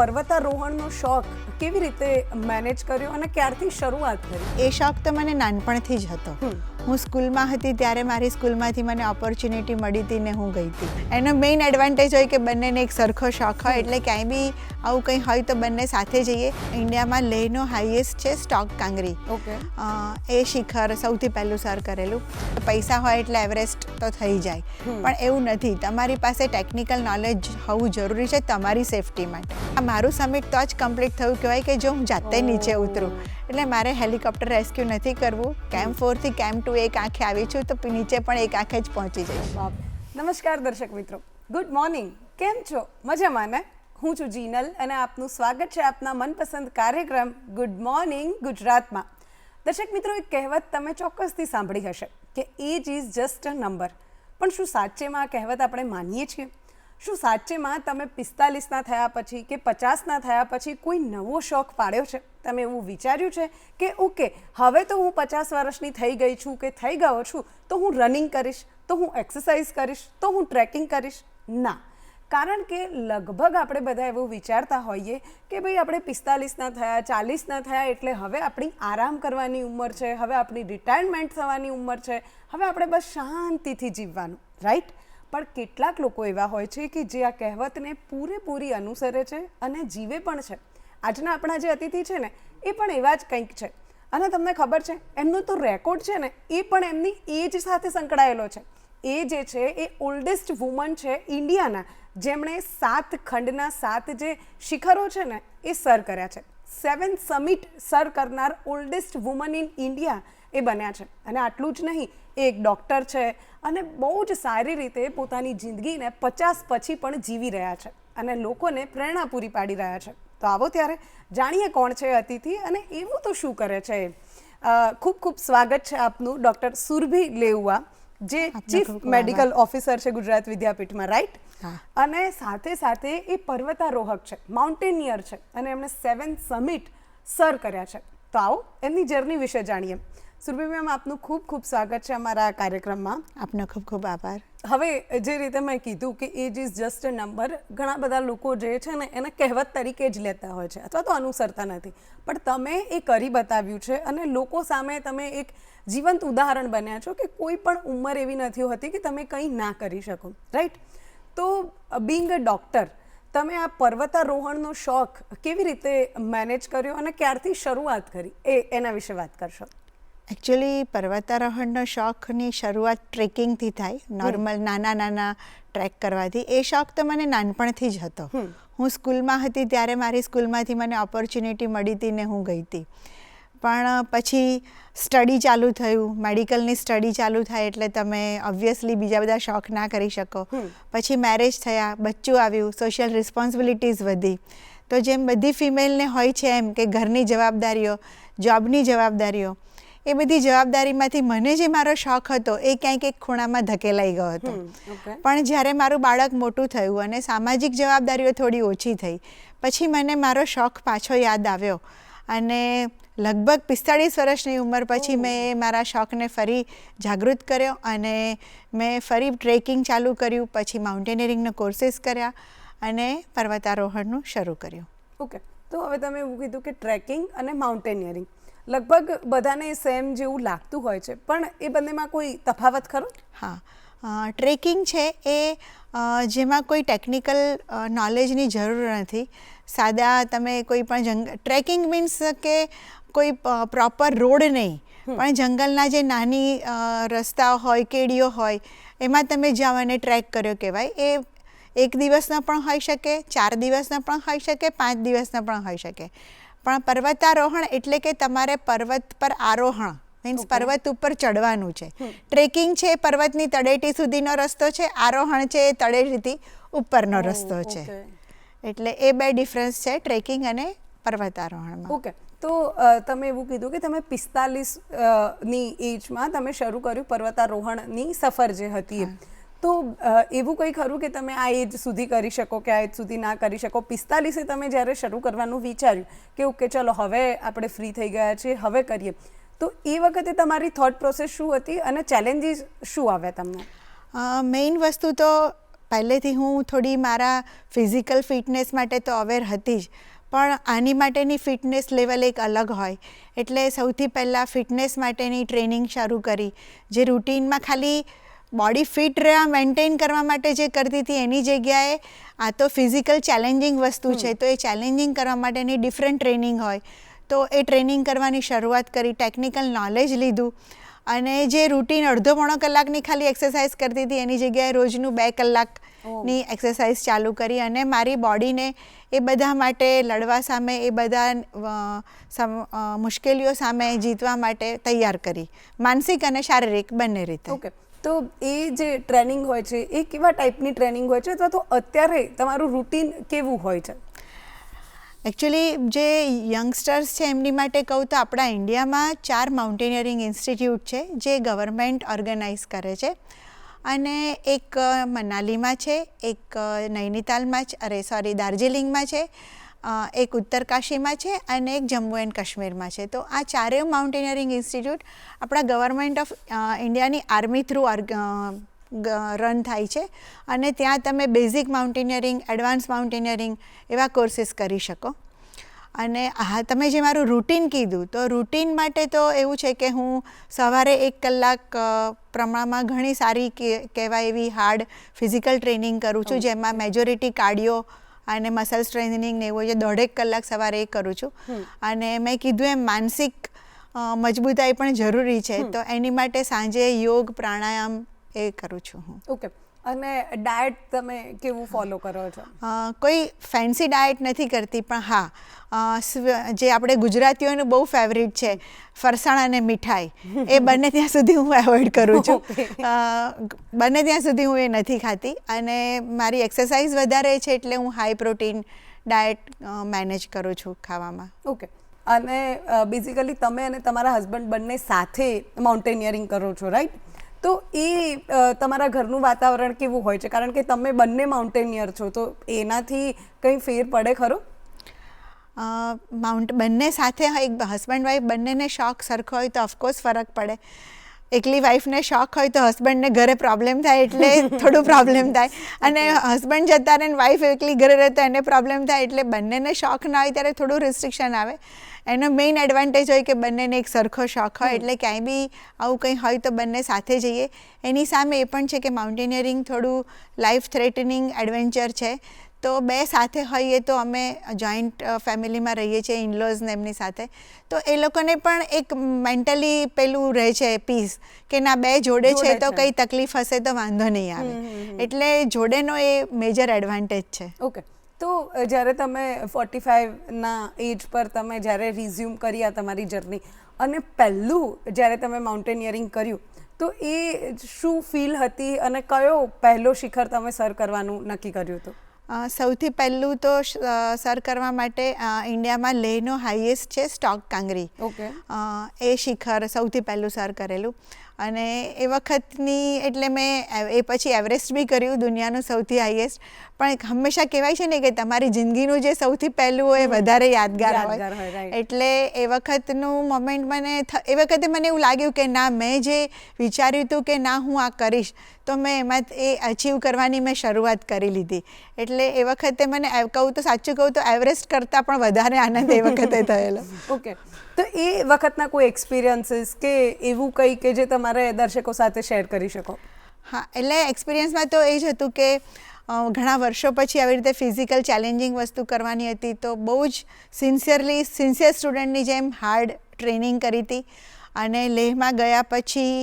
પર્વતારોહણનો શોખ કેવી રીતે મેનેજ કર્યો અને ક્યારથી શરૂઆત કરી? એ શોખ તો મને નાનપણથી જ હતો. હું સ્કૂલમાં હતી ત્યારે મારી સ્કૂલમાંથી મને ઓપોર્ચ્યુનિટી મળી હતી ને હું ગઈ હતી. એનો મેઇન એડવાન્ટેજ હોય કે બંનેને એક સરખો શોખ હોય, એટલે ક્યાંય બી આવું કંઈ હોય તો બંને સાથે જઈએ. ઇન્ડિયામાં લેહનો હાઈએસ્ટ છે સ્ટોક કાંગરી. ઓકે. એ શિખર સૌથી પહેલું સર કરેલું. પૈસા હોય એટલે એવરેસ્ટ તો થઈ જાય, પણ એવું નથી. તમારી પાસે ટેકનિકલ નોલેજ હોવું જરૂરી છે તમારી સેફટી માટે. મારું સમિટ તો જ કમ્પ્લીટ થયું કહેવાય કે જો હું જાતે નીચે ઉતરું. એટલે મારે હેલિકોપ્ટર રેસ્ક્યુ નથી કરવું. કેમ્પ 4 થી કેમ્પ 2 એક આંખે આવી છું તો નીચે પણ એક આંખે જ પહોંચી જઈશ. નમસ્કાર દર્શક મિત્રો, ગુડ મોર્નિંગ. કેમ છો? મજામાં ને? હું છું જીનલ અને આપનું સ્વાગત છે આપના મનપસંદ કાર્યક્રમ ગુડ મોર્નિંગ ગુજરાતમાં. દર્શક મિત્રો, એક કહેવત તમે ચોક્કસથી સાંભળી હશે કે age is just a number. પણ શું સાચેમાં આ કહેવત આપણે માનીએ છીએ? શું સાચેમાં તમે 45ના થયા પછી કે 50ના થયા પછી કોઈ નવો શોખ પાડ્યો છે? તમે એવું વિચાર્યું છે કે ઓકે, હવે તો હું 50 વર્ષની થઈ ગઈ છું કે થઈ ગયો છું તો હું રનિંગ કરીશ, તો હું એક્સરસાઇઝ કરીશ, તો હું ટ્રેકિંગ કરીશ? ના, કારણ કે લગભગ આપણે બધા એવું વિચારતા હોઈએ કે ભાઈ આપણે 45ના થયા, 40ના થયા એટલે હવે આપણી આરામ કરવાની ઉંમર છે, હવે આપણી રિટાયરમેન્ટ થવાની ઉંમર છે, હવે આપણે બસ શાંતિથી જીવવાનું, રાઈટ? પણ કેટલાક લોકો એવા હોય છે કે જે આ કહેવતને પૂરેપૂરી અનુસરે છે અને જીવે પણ છે. આજના આપણા જે અતિથિ છે ને એ પણ એવા જ કંઈક છે. અને તમને ખબર છે, એમનો તો રેકોર્ડ છે ને એ પણ એમની એજ સાથે સંકળાયેલો છે. એ જે છે એ ઓલ્ડેસ્ટ વુમન છે ઇન્ડિયાના, જેમણે 7 ખંડના 7 જે શિખરો છે ને એ સર કર્યા છે. 7 સમિટ સર કરનાર ઓલ્ડેસ્ટ વુમન ઇન ઇન્ડિયા એ બન્યા છે. અને આટલું જ નહીં, એ એક ડૉક્ટર છે અને બહુ જ સારી રીતે પોતાની જિંદગીને 50 પછી પણ જીવી રહ્યા છે અને લોકોને પ્રેરણા પૂરી પાડી રહ્યા છે. તો આવો ત્યારે જાણીએ કોણ છે અતિથિ અને એવું તો શું કરે છે. ખૂબ ખૂબ સ્વાગત છે આપનું ડૉક્ટર સુરભી લેઉવા, જે ચીફ મેડિકલ ઓફિસર છે ગુજરાત વિદ્યાપીઠમાં, રાઈટ? અને સાથે સાથે એ પર્વતારોહક છે, માઉન્ટેનિયર છે અને એમણે 7 સમિટ સર કર્યા છે. તો આવો એમની જર્ની વિશે જાણીએ. સુરભી મેમ, આપનું ખૂબ ખૂબ સ્વાગત છે અમારા આ કાર્યક્રમમાં. આપનો ખૂબ ખૂબ આભાર. હવે જે રીતે મેં કીધું કે age is just a number, ઘણા બધા લોકો જે છે ને એને કહેવત તરીકે જ લેતા હોય છે અથવા તો અનુસરતા નથી, પણ તમે એ કરી બતાવ્યું છે અને લોકો સામે તમે એક જીવંત ઉદાહરણ બન્યા છો કે કોઈ પણ ઉંમર એવી નથી હોતી કે તમે કંઈ ના કરી શકો, રાઈટ? તો બિંગ અ ડૉક્ટર, તમે આ પર્વતારોહણનો શોખ કેવી રીતે મેનેજ કર્યો અને ક્યારથી શરૂઆત કરી એના વિશે વાત કરશો? એકચ્યુઅલી પર્વતારોહણનો શોખની શરૂઆત ટ્રેકિંગથી થાય, નોર્મલ નાના ટ્રેક કરવાથી. એ શોખ તો મને નાનપણથી જ હતો. હું સ્કૂલમાં હતી ત્યારે મારી સ્કૂલમાંથી મને ઓપોર્ચ્યુનિટી મળી હતી ને હું ગઈ હતી. પણ પછી સ્ટડી ચાલુ થયું, મેડિકલની સ્ટડી ચાલુ થાય એટલે તમે ઓબ્વિયસલી બીજા બધા શોખ ના કરી શકો. પછી મેરેજ થયા, બચ્ચું આવ્યું, સોશિયલ રિસ્પોન્સિબિલિટીઝ વધી. તો જેમ બધી ફિમેલને હોય છે એમ કે ઘરની જવાબદારીઓ, જોબની જવાબદારીઓ, એ બધી જવાબદારીમાંથી મને જે મારો શોખ હતો એ ક્યાંક એક ખૂણામાં ધકેલાઈ ગયો હતો. પણ જ્યારે મારું બાળક મોટું થયું અને સામાજિક જવાબદારીઓ થોડી ઓછી થઈ, પછી મને મારો શોખ પાછો યાદ આવ્યો અને લગભગ 45 વર્ષની ઉંમર પછી મેં મારા શોખને ફરી જાગૃત કર્યો અને મેં ફરી ટ્રેકિંગ ચાલુ કર્યું. પછી માઉન્ટેનિયરિંગના કોર્સીસ કર્યા અને પર્વતારોહણનું શરૂ કર્યું. ઓકે. તો હવે તમે એવું કીધું કે ટ્રેકિંગ અને માઉન્ટેનિયરિંગ લગભગ બધાને સેમ જેવું લાગતું હોય છે, પણ એ બંનેમાં કોઈ તફાવત ખરો? હા, ટ્રેકિંગ છે એ જેમાં કોઈ ટેકનિકલ નોલેજની જરૂર નથી. સાદા તમે કોઈ પણ ટ્રેકિંગ મીન્સ કે કોઈ પ્રોપર રોડ નહીં, પણ જંગલના જે નાની રસ્તાઓ હોય, કેડીઓ હોય, એમાં તમે જાઓ અને ટ્રેક કર્યો કહેવાય. એ 1 દિવસનો પણ હોઈ શકે, 4 દિવસનો પણ હોઈ શકે, 5 દિવસનો પણ હોઈ શકે. પણ પર્વતારોહણ એટલે કે તમારે પર્વત પર આરોહણ મીન્સ પર્વત ઉપર ચડવાનું છે. ટ્રેકિંગ છે પર્વતની તળેટી સુધીનો રસ્તો છે, આરોહણ છે એ તળેટીથી ઉપરનો રસ્તો છે. એટલે એ 2 ડિફરન્સ છે ટ્રેકિંગ અને પર્વતારોહણમાં. ઓકે. તો તમે એવું કીધું કે તમે 45ની એજમાં તમે શરૂ કર્યું પર્વતારોહણની સફર જે હતી. તો એવું કંઈ ખરું કે તમે આ એજ સુધી કરી શકો કે આ એજ સુધી ના કરી શકો? 45એ તમે જ્યારે શરૂ કરવાનું વિચાર્યું કે ઓકે ચલો હવે આપણે ફ્રી થઈ ગયા છીએ, હવે કરીએ, તો એ વખતે તમારી થોટ પ્રોસેસ શું હતી અને ચેલેન્જીસ શું આવ્યા તમને? મેઇન વસ્તુ તો પહેલેથી હું થોડી મારા ફિઝિકલ ફિટનેસ માટે તો અવેર હતી જ, પણ આની માટેની ફિટનેસ લેવલ એક અલગ હોય. એટલે સૌથી પહેલાં ફિટનેસ માટેની ટ્રેનિંગ શરૂ કરી, જે રૂટીનમાં ખાલી બોડી ફિટ રહેવા મેન્ટેન કરવા માટે જે કરતી હતી એની જગ્યાએ આ તો ફિઝિકલ ચેલેન્જિંગ વસ્તુ છે, તો એ ચેલેન્જિંગ કરવા માટેની ડિફરન્ટ ટ્રેનિંગ હોય. તો એ ટ્રેનિંગ કરવાની શરૂઆત કરી, ટેકનિકલ નોલેજ લીધું, અને જે રૂટીન અડધો પોણો કલાકની ખાલી એક્સરસાઇઝ કરતી હતી એની જગ્યાએ રોજનું 2 કલાકની એક્સરસાઇઝ ચાલુ કરી, અને મારી બોડીને એ બધા માટે લડવા સામે, એ બધા મુશ્કેલીઓ સામે જીતવા માટે તૈયાર કરી, માનસિક અને શારીરિક બંને રીતે. ઓકે, તો એ જે ટ્રેનિંગ હોય છે એ કેવા ટાઈપની ટ્રેનિંગ હોય છે, અથવા તો અત્યારે તમારું રૂટીન કેવું હોય છે? એકચ્યુઅલી જે યંગસ્ટર્સ છે એમની માટે કહું તો આપણા ઇન્ડિયામાં 4 માઉન્ટેનિયરિંગ ઇન્સ્ટિટ્યૂટ છે જે ગવર્મેન્ટ ઓર્ગેનાઇઝ કરે છે, અને એક મનાલીમાં છે, એક નૈનીતાલમાં દાર્જિલિંગમાં છે, એક ઉત્તરકાશીમાં છે, અને એક જમ્મુ એન્ડ કાશ્મીરમાં છે. તો આ 4 માઉન્ટેનિયરિંગ ઇન્સ્ટિટ્યૂટ આપણા ગવર્મેન્ટ ઓફ ઇન્ડિયાની આર્મી થ્રુ રન થાય છે, અને ત્યાં તમે બેઝિક માઉન્ટેનિયરિંગ, એડવાન્સ માઉન્ટેનિયરિંગ એવા કોર્સીસ કરી શકો. અને હા, તમે જે મારું રૂટીન કીધું, તો રૂટીન માટે તો એવું છે કે હું સવારે 1 કલાક પ્રમાણમાં ઘણી સારી કહેવાય એવી હાર્ડ ફિઝિકલ ટ્રેનિંગ કરું છું, જેમાં મેજોરિટી કાર્ડિયો અને મસલ સ્ટ્રેન્થનિંગ ને એવું છે. 1.5 કલાક સવારે એ કરું છું. અને મેં કીધું એમ માનસિક મજબૂતાઈ પણ જરૂરી છે, તો એની માટે સાંજે યોગ, પ્રાણાયામ એ કરું છું હું. ઓકે, અને ડાયટ તમે કેવું ફોલો કરો છો? કોઈ ફેન્સી ડાયટ નથી કરતી, પણ હા, જે આપણે ગુજરાતીઓનું બહુ ફેવરિટ છે ફરસાણ અને મીઠાઈ, એ બને ત્યાં સુધી હું એવોઇડ કરું છું. બને ત્યાં સુધી હું એ નથી ખાતી, અને મારી એક્સરસાઇઝ વધારે છે એટલે હું હાઈ પ્રોટીન ડાયટ મેનેજ કરું છું ખાવામાં. ઓકે, અને બેઝિકલી તમે અને તમારા હસબન્ડ બંને સાથે માઉન્ટેનિયરિંગ કરો છો, રાઈટ? તો એ તમારા ઘરનું વાતાવરણ કેવું હોય છે? કારણ કે તમે બંને માઉન્ટેનિયર છો, તો એનાથી કંઈ ફેર પડે ખરો? બંને સાથે એક હસબન્ડ વાઈફ બંનેને શોખ સરખો હોય તો ઓફકોર્સ ફરક પડે. એકલી વાઈફને શોખ હોય તો હસબન્ડને ઘરે પ્રોબ્લેમ થાય, એટલે થોડું પ્રોબ્લેમ થાય, અને હસબન્ડ જતા રહે ને વાઈફ એકલી ઘરે રહે તો એને પ્રોબ્લેમ થાય, એટલે બંનેને શોખ ના હોય ત્યારે થોડું રિસ્ટ્રિક્શન આવે. એનો મેઇન એડવાન્ટેજ હોય કે બંનેને એક સરખો શોખ હોય, એટલે ક્યાંય બી આવું કંઈ હોય તો બંને સાથે જઈએ. એની સામે એ પણ છે કે માઉન્ટેનિયરિંગ થોડું લાઈફ થ્રેટનિંગ એડવેન્ચર છે, તો 2 સાથે હોઈએ તો અમે જોઈન્ટ ફેમિલીમાં રહીએ છીએ, ઇનલોઝ ને એમની સાથે, તો એ લોકોને પણ એક મેન્ટલી પેલું રહે છે પીસ, કે ના 2 જોડે છે તો કંઈ તકલીફ હશે તો વાંધો નહીં આવે, એટલે જોડેનો એ મેજર એડવાન્ટેજ છે. ઓકે, તો જ્યારે તમે 45ના એજ પર તમે જ્યારે રિઝ્યુમ કરી આ તમારી જર્ની, અને પહેલું જ્યારે તમે માઉન્ટેનિયરિંગ કર્યું, તો એ શું ફીલ હતી, અને કયો પહેલો શિખર તમે સર કરવાનું નક્કી કર્યું હતું? સૌથી પહેલું તો સર કરવા માટે ઇન્ડિયામાં લેહનો હાઈએસ્ટ છે સ્ટોક કાંગરી. ઓકે, એ શિખર સૌથી પહેલું સર કરેલું, અને એ વખતની એટલે મેં એ પછી એવરેસ્ટ બી કર્યું, દુનિયાનું સૌથી હાઈએસ્ટ. પણ હંમેશા કહેવાય છે ને કે તમારી જિંદગીનું જે સૌથી પહેલું હોય એ વધારે યાદગાર હોય, એટલે એ વખતનું મોમેન્ટ એ વખતે મને એવું લાગ્યું કે ના, મેં જે વિચાર્યું હતું કે ના હું આ કરીશ, તો મેં એમાં એ અચીવ કરવાની મેં શરૂઆત કરી લીધી. એટલે એ વખતે મને કહું તો સાચું કહું તો એવરેસ્ટ કરતાં પણ વધારે આનંદ એ વખતે થયેલો. ઓકે, તો એ વખતના કોઈ એક્સપિરિયન્સીસ કે એવું કંઈ કે જે તમારે દર્શકો સાથે શેર કરી શકો? હા, એટલે એક્સપિરિયન્સમાં તો એ જ હતું કે ઘણા વર્ષો પછી આવી રીતે ફિઝિકલ ચેલેન્જિંગ વસ્તુ કરવાની હતી, તો બહુ જ સિન્સિયર સ્ટુડન્ટની જેમ હાર્ડ ટ્રેનિંગ કરી હતી. અને લેહમાં ગયા પછી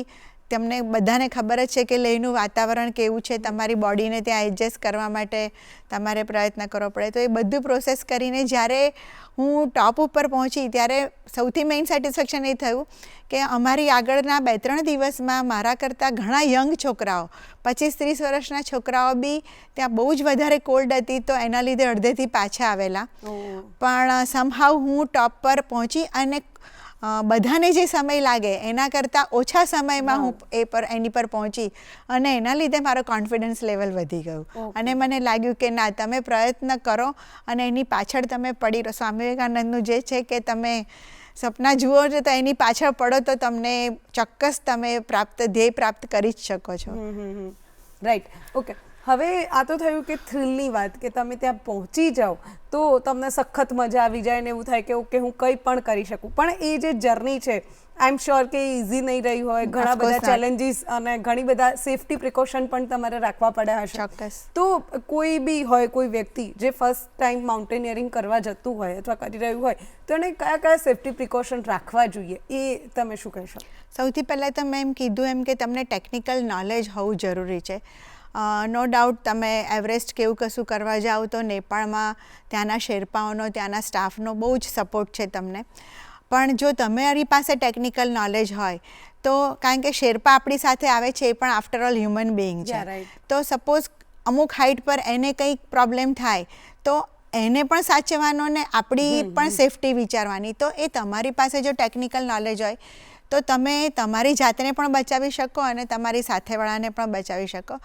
તમને બધાને ખબર જ છે કે લેહનું વાતાવરણ કેવું છે, તમારી બોડીને ત્યાં એડજસ્ટ કરવા માટે તમારે પ્રયત્ન કરવો પડે. તો એ બધું પ્રોસેસ કરીને જ્યારે હું ટોપ ઉપર પહોંચી ત્યારે સૌથી મેઇન સેટિસ્ફેક્શન એ થયું કે અમારી આગળના 2-3 દિવસમાં મારા કરતાં ઘણા યંગ છોકરાઓ, 25-30 વર્ષના છોકરાઓ બી ત્યાં બહુ જ વધારે કોલ્ડ હતી, તો એના લીધે અડધેથી પાછા આવેલા. પણ સમહાવ હું ટોપ પર પહોંચી, અને બધાને જે સમય લાગે એના કરતાં ઓછા સમયમાં હું એની પર પહોંચી, અને એના લીધે મારો કોન્ફિડન્સ લેવલ વધી ગયું. અને મને લાગ્યું કે ના, તમે પ્રયત્ન કરો અને એની પાછળ તમે પડી રહો. સ્વામી વિવેકાનંદનું જે છે કે તમે સપના જુઓ છો તો એની પાછળ પડો તો તમને ચોક્કસ તમે ધ્યેય પ્રાપ્ત કરી જ શકો છો. રાઈટ. ઓકે, હવે આ તો થયું કે થ્રિલની વાત, કે તમે ત્યાં પહોંચી જાઓ તો તમને સખત મજા આવી જાય ને એવું થાય કે ઓકે હું કંઈ પણ કરી શકું, પણ એ જે જર્ની છે આઈ એમ શ્યોર કે ઇઝી નહીં રહી હોય, ઘણા બધા ચેલેન્જીસ અને ઘણી બધા સેફટી પ્રિકોશન પણ તમારે રાખવા પડ્યા હશે. ચોક્કસ. તો કોઈ બી હોય, કોઈ વ્યક્તિ જે ફર્સ્ટ ટાઈમ માઉન્ટેનિયરિંગ કરવા જતું હોય અથવા કરી રહ્યું હોય, તો એને કયા કયા સેફટી પ્રિકોશન રાખવા જોઈએ, એ તમે શું કહેશો? સૌથી પહેલાં તો મેં એમ કીધું એમ કે તમને ટેકનિકલ નોલેજ હોવું જરૂરી છે. નો ડાઉટ તમે એવરેસ્ટ કે એવું કશું કરવા જાઓ તો નેપાળમાં ત્યાંના શેરપાઓનો, ત્યાંના સ્ટાફનો બહુ જ સપોર્ટ છે તમને. પણ જો તમારી પાસે ટેકનિકલ નોલેજ હોય તો, કારણ કે શેરપા આપણી સાથે આવે છે એ પણ આફ્ટર ઓલ હ્યુમન બિઈંગ છે, તો સપોઝ અમુક હાઇટ પર એને કંઈક પ્રોબ્લેમ થાય તો એને પણ સાચવવાનો ને આપણી પણ સેફટી વિચારવાની. તો એ તમારી પાસે જો ટેકનિકલ નોલેજ હોય તો તમે તમારી જાતને પણ બચાવી શકો અને તમારી સાથેવાળાને પણ બચાવી શકો.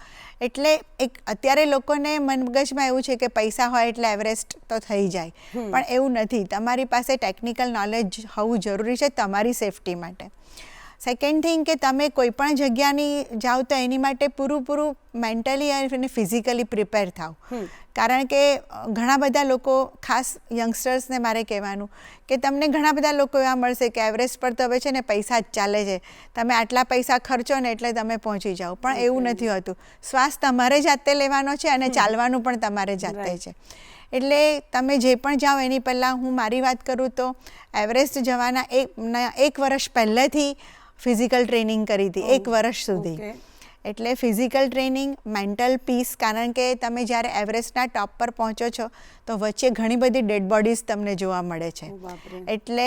એટલે એક અત્યારે લોકોને મગજમાં એવું છે કે પૈસા હોય એટલે એવરેસ્ટ તો થઈ જાય, પણ એવું નથી. તમારી પાસે ટેકનિકલ નોલેજ હોવું જરૂરી છે તમારી સેફટી માટે. સેકન્ડ થિંગ કે તમે કોઈ પણ જગ્યાની જાઓ તો એની માટે પૂરું મેન્ટલી અને ફિઝિકલી પ્રિપેર થાવ. કારણ કે ઘણા બધા લોકો, ખાસ યંગસ્ટર્સને મારે કહેવાનું કે તમને ઘણા બધા લોકો એવા મળશે કે એવરેસ્ટ પર તો હવે છે ને પૈસા જ ચાલે છે, તમે આટલા પૈસા ખર્ચો ને એટલે તમે પહોંચી જાઓ, પણ એવું નથી હોતું. શ્વાસ તમારે જાતે લેવાનો છે અને ચાલવાનું પણ તમારે જાતે છે. એટલે તમે જે પણ જાઓ એની પહેલાં, હું મારી વાત કરું તો એવરેસ્ટ જવાના એક વર્ષ પહેલેથી ફિઝિકલ ટ્રેનિંગ કરી હતી, 1 વર્ષ સુધી. એટલે ફિઝિકલ ટ્રેનિંગ, મેન્ટલ પીસ, કારણ કે તમે જ્યારે એવરેસ્ટના ટોપ પર પહોંચો છો તો વચ્ચે ઘણી બધી ડેડ બોડીઝ તમને જોવા મળે છે. એટલે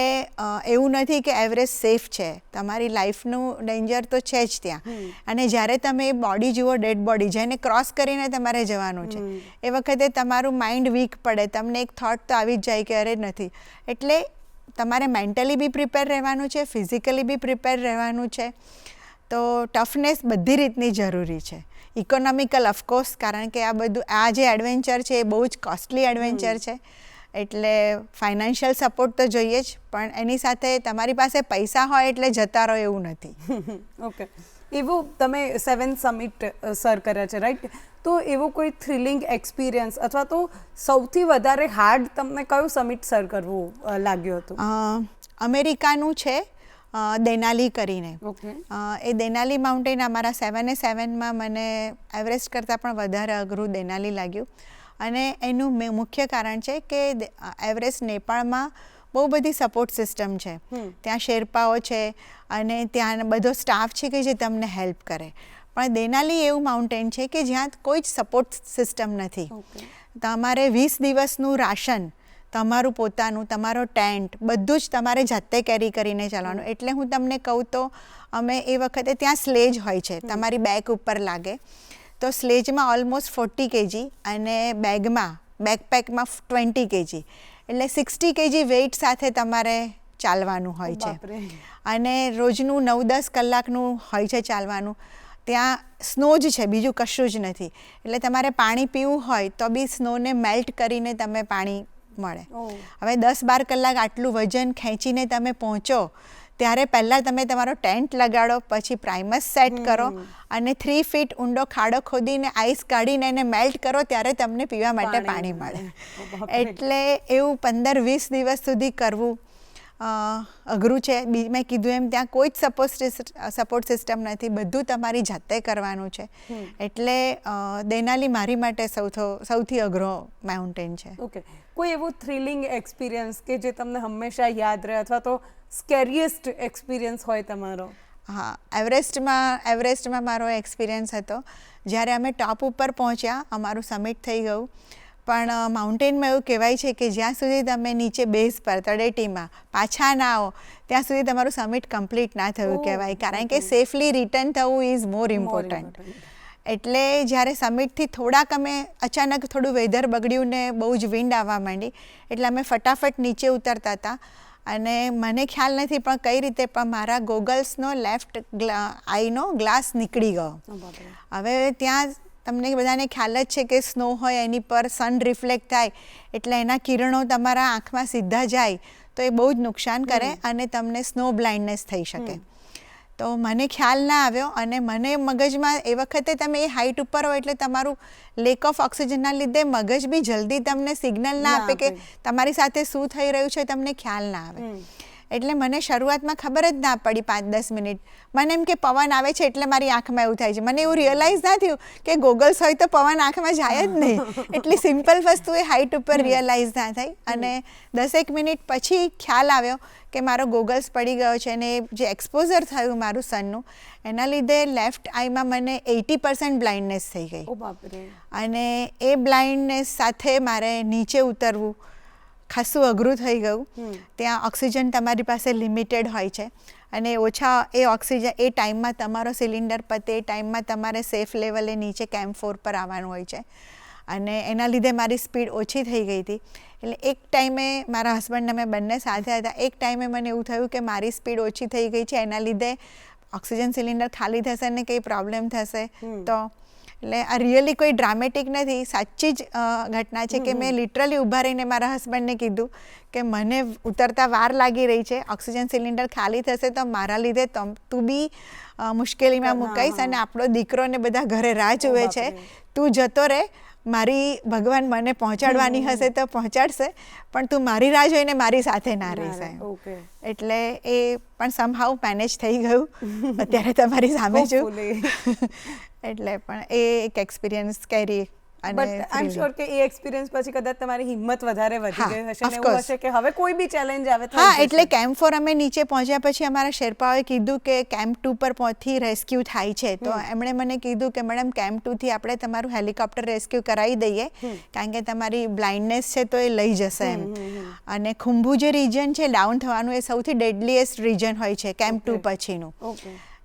એવું નથી કે એવરેસ્ટ સેફ છે, તમારી લાઈફનું ડેન્જર તો છે જ ત્યાં. અને જ્યારે તમે એ બોડી જુઓ, ડેડ બોડી જેને ક્રોસ કરીને તમારે જવાનું છે, એ વખતે તમારું માઇન્ડ વીક પડે, તમને એક થોટ તો આવી જ જાય કે અરે નથી. એટલે તમારે મેન્ટલી બી પ્રિપેર રહેવાનું છે, ફિઝિકલી બી પ્રિપેર રહેવાનું છે. તો ટફનેસ બધી રીતની જરૂરી છે. ઇકોનોમિકલ ઓફકોર્સ, કારણ કે આ જે એડવેન્ચર છે એ બહુ જ કોસ્ટલી એડવેન્ચર છે, એટલે ફાઇનાન્શિયલ સપોર્ટ તો જોઈએ જ, પણ એની સાથે તમારી પાસે પૈસા હોય એટલે જતા રહો એવું નથી. ઓકે. એવું તમે 7 સમિટ સર કર્યા છે, રાઈટ? તો એવો કોઈ થ્રિલિંગ એક્સપિરિયન્સ અથવા તો સૌથી વધારે હાર્ડ તમને કયું સમિટ સર કરવું લાગ્યું હતું? અમેરિકાનું છે દેનાલી કરીને. એ દેનાલી માઉન્ટેન અમારા 7 મને એવરેસ્ટ કરતાં પણ વધારે અઘરું દેનાલી લાગ્યું. અને એનું મુખ્ય કારણ છે કે એવરેસ્ટ નેપાળમાં બહુ બધી સપોર્ટ સિસ્ટમ છે. ત્યાં શેરપાઓ છે અને ત્યાં બધો સ્ટાફ છે કે જે તમને હેલ્પ કરે. પણ દેનાલી એવું માઉન્ટેન છે કે જ્યાં કોઈ જ સપોર્ટ સિસ્ટમ નથી. તમારે 20 દિવસનું રાશન, તમારું પોતાનું, તમારો ટેન્ટ, બધું જ તમારે જાતે કેરી કરીને ચાલવાનું. એટલે હું તમને કહું તો અમે એ વખતે ત્યાં સ્લેજ હોય છે, તમારી બેક ઉપર લાગે, તો સ્લેજમાં ઓલમોસ્ટ 40 kg અને બેકપેકમાં 20 kg, એટલે 60 kg વેઇટ સાથે તમારે ચાલવાનું હોય છે. અને રોજનું 9-10 કલાકનું હોય છે ચાલવાનું. ત્યાં સ્નો જ છે, બીજું કશું જ નથી. એટલે તમારે પાણી પીવું હોય તો બી સ્નોને મેલ્ટ કરીને તમે પાણી મળે. હવે 10-12 કલાક આટલું વજન ખેંચીને તમે પહોંચો ત્યારે પહેલાં તમે તમારો ટેન્ટ લગાડો, પછી પ્રાઇમસ સેટ કરો અને 3 ફીટ ઊંડો ખાડો ખોદીને આઈસ કાઢીને એને મેલ્ટ કરો, ત્યારે તમને પીવા માટે પાણી મળે. એટલે એવું 15-20 દિવસ સુધી કરવું અઘરું છે. મેં કીધું એમ ત્યાં કોઈ જ સપોર્ટ સિસ્ટમ નથી, બધું તમારી જાતે કરવાનું છે. એટલે દેનાલી મારી માટે સૌથી અઘરો માઉન્ટેન છે. ઓકે. કોઈ એવું થ્રિલિંગ એક્સપિરિયન્સ કે જે તમને હંમેશા યાદ રહે અથવા તો સ્કેરીએસ્ટ એક્સપિરિયન્સ હોય તમારો? હા, એવરેસ્ટમાં મારો એક્સપિરિયન્સ હતો જ્યારે અમે ટોપ ઉપર પહોંચ્યા, અમારું સમિટ થઈ ગયું, પણ માઉન્ટેનમાં એવું કહેવાય છે કે જ્યાં સુધી તમે નીચે બેઝ પર તળેટીમાં પાછા ના આવો ત્યાં સુધી તમારું સમિટ કમ્પ્લીટ ના થયું કહેવાય, કારણ કે સેફલી રિટર્ન થવું ઇઝ મોર ઇમ્પોર્ટન્ટ. એટલે જ્યારે સમિટથી થોડાક અમે અચાનક થોડું વેધર બગડ્યું ને બહુ જ વિન્ડ આવવા માંડી, એટલે અમે ફટાફટ નીચે ઉતરતા હતા અને મને ખ્યાલ નથી પણ કઈ રીતે પણ મારા ગોગલ્સનો લેફ્ટ આઈનો ગ્લાસ નીકળી ગયો. હવે ત્યાં તમને બધાને ખ્યાલ જ છે કે સ્નો હોય એની પર સન રિફ્લેક્ટ થાય એટલે એના કિરણો તમારા આંખમાં સીધા જાય તો એ બહુ જ નુકસાન કરે અને તમને સ્નો બ્લાઇન્ડનેસ થઈ શકે. તો મને ખ્યાલ ના આવ્યો અને મને મગજમાં એ વખતે તમે એ હાઇટ ઉપર હોય એટલે તમારું લેક ઓફ ઓક્સિજનના લીધે મગજ બી જલ્દી તમને સિગ્નલ ના આપે કે તમારી સાથે શું થઈ રહ્યું છે તમને ખ્યાલ ના આવે. એટલે મને શરૂઆતમાં ખબર જ ના પડી 5-10 મિનિટ. મને એમ કે પવન આવે છે એટલે મારી આંખમાં એવું થાય છે. મને એવું રિયલાઇઝ ના થયું કે ગોગલ્સ હોય તો પવન આંખમાં જાય જ નહીં. એટલી સિમ્પલ વસ્તુ એ હાઇટ ઉપર રિયલાઇઝ ના થઈ અને 10 મિનિટ પછી ખ્યાલ આવ્યો કે મારો ગોગલ્સ પડી ગયો છે અને જે એક્સપોઝર થયું મારું સનનું એના લીધે લેફ્ટ આઈમાં મને 80% બ્લાઇન્ડનેસ થઈ ગઈ. અને એ બ્લાઇન્ડનેસ સાથે મારે નીચે ઉતરવું ખાસું અઘરું થઈ ગયું. ત્યાં ઓક્સિજન તમારી પાસે લિમિટેડ હોય છે અને ઓછા એ ઓક્સિજન એ ટાઈમમાં તમારો સિલિન્ડર પતે એ ટાઈમમાં તમારે સેફ લેવલે નીચે કેમ્પ 4 પર આવવાનું હોય છે અને એના લીધે મારી સ્પીડ ઓછી થઈ ગઈ હતી. એટલે એક ટાઈમે મારા હસબન્ડ અમે બંને સાથે હતા. એક ટાઈમે મને એવું થયું કે મારી સ્પીડ ઓછી થઈ ગઈ છે, એના લીધે ઓક્સિજન સિલિન્ડર ખાલી થશે ને કંઈ પ્રોબ્લેમ થશે. તો એટલે આ રિયલી કોઈ ડ્રામેટિક નથી, સાચી જ ઘટના છે કે મેં લિટરલી ઊભા રહીને મારા હસબન્ડને કીધું કે મને ઉતરતા વાર લાગી રહી છે, ઓક્સિજન સિલિન્ડર ખાલી થશે તો મારા લીધે તું બી મુશ્કેલીમાં મુકાઈશ અને આપણો દીકરો ને બધા ઘરે રાહ જુએ છે, તું જતો રહે, મારી ભગવાન મને પહોંચાડવાની હશે તો પહોંચાડશે પણ તું મારી રાહ જોઈને મારી સાથે ના રહેશે. એટલે એ પણ સમહાઉ મેનેજ થઈ ગયું. અત્યારે તમારી સામે છું. એટલે પણ એ એક એક્સપિરિયન્સ કેરી અને બટ આઈ એમ શ્યોર કે એ એક્સપિરિયન્સ પછી કદાચ તમારી હિંમત વધારે વધી ગઈ હશે ને એવું હશે કે હવે કોઈ બી ચેલેન્જ આવે તો એટલે કેમ્પ 4 અમે નીચે પહોંચ્યા પછી અમારા શેરપાઓએ કીધું કે કેમ્પ 2 પર પહોંચી રેસ્ક્યુ થાય છે. તો એમણે મને કીધું કે મેડમ કેમ્પ 2 થી આપણે તમારું હેલિકોપ્ટર રેસ્ક્યુ કરાવી દઈએ કારણ કે તમારી બ્લાઇન્ડનેસ છે તો એ લઈ જશે એમ. અને ખુંભુ જે રીજન છે ડાઉન થવાનું એ સૌથી ડેડલીએસ્ટ રીજન હોય છે કેમ્પ 2 પછીનું.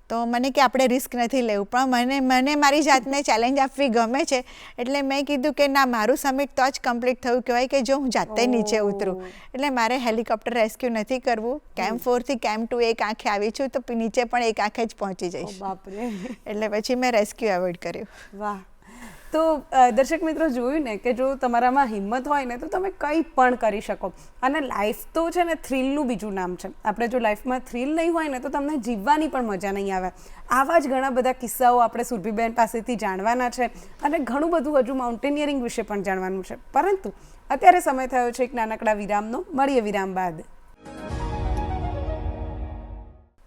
તો મને કે આપણે રિસ્ક નથી લેવું પણ મને મારી જાતને ચેલેન્જ આપવી ગમે છે એટલે મેં કીધું કે ના, મારું સમિટ તો જ કમ્પ્લીટ થયું કહેવાય કે જો હું જાતે નીચે ઉતરું. એટલે મારે હેલિકોપ્ટર રેસ્ક્યુ નથી કરવું. કેમ્પ 4 થી કેમ્પ 2 એક આંખે આવી છું તો નીચે પણ એક આંખે જ પહોંચી જઈશ. એટલે પછી મેં રેસ્ક્યુ એવોઇડ કર્યું. વાહ. તો દર્શક મિત્રો જોયું ને કે જો તમારામાં હિંમત હોય ને તો તમે કંઈ પણ કરી શકો. અને લાઈફ તો છે ને થ્રિલનું બીજું નામ છે. આપણે જો લાઈફમાં થ્રિલ નહીં હોય ને તો તમને જીવવાની પણ મજા નહીં આવે. આવા જ ઘણા બધા કિસ્સાઓ આપણે સુરભીબેન પાસેથી જાણવાના છે અને ઘણું બધું હજુ માઉન્ટેનિયરિંગ વિશે પણ જાણવાનું છે. પરંતુ અત્યારે સમય થયો છે એક નાનકડા વિરામનો. મળીએ વિરામ બાદ.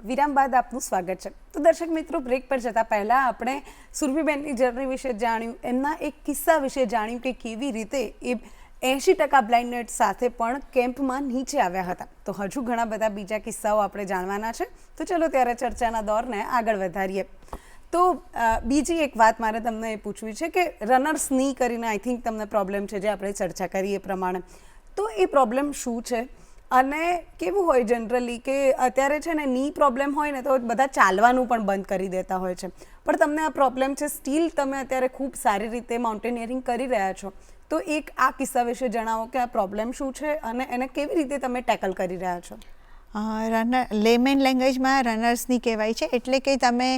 વિરામ બાદ આપનું સ્વાગત છે. તો દર્શક મિત્રો, બ્રેક પર જતાં પહેલાં આપણે સુરભીબેનની જર્ની વિશે જાણ્યું, એમના એક કિસ્સા વિશે જાણ્યું કે કેવી રીતે એ 80% બ્લાઇન્ડનેસ સાથે પણ કેમ્પમાં નીચે આવ્યા હતા. તો હજુ ઘણા બધા બીજા કિસ્સાઓ આપણે જાણવાના છે. તો ચલો ત્યારે ચર્ચાના દોરને આગળ વધારીએ. તો બીજી એક વાત મારે તમને એ પૂછવી છે કે રનર્સ ની કરીને આઈ થિંક તમને પ્રોબ્લેમ છે જે આપણે ચર્ચા કરીએ પ્રમાણે. તો એ પ્રોબ્લેમ શું છે અને કેવું હોય જનરલી કે અત્યારે છે ને ની પ્રોબ્લેમ હોય ને તો બધા ચાલવાનું પણ બંધ કરી દેતા હોય છે, પણ તમને આ પ્રોબ્લેમ છે, સ્ટીલ તમે અત્યારે ખૂબ સારી રીતે માઉન્ટેનિયરિંગ કરી રહ્યા છો. તો એક આ કિસ્સા વિશે જણાવો કે આ પ્રોબ્લેમ શું છે અને એને કેવી રીતે તમે ટેકલ કરી રહ્યા છો. લેમેન લેંગ્વેજમાં રનર્સની કહેવાય છે. એટલે કે તમે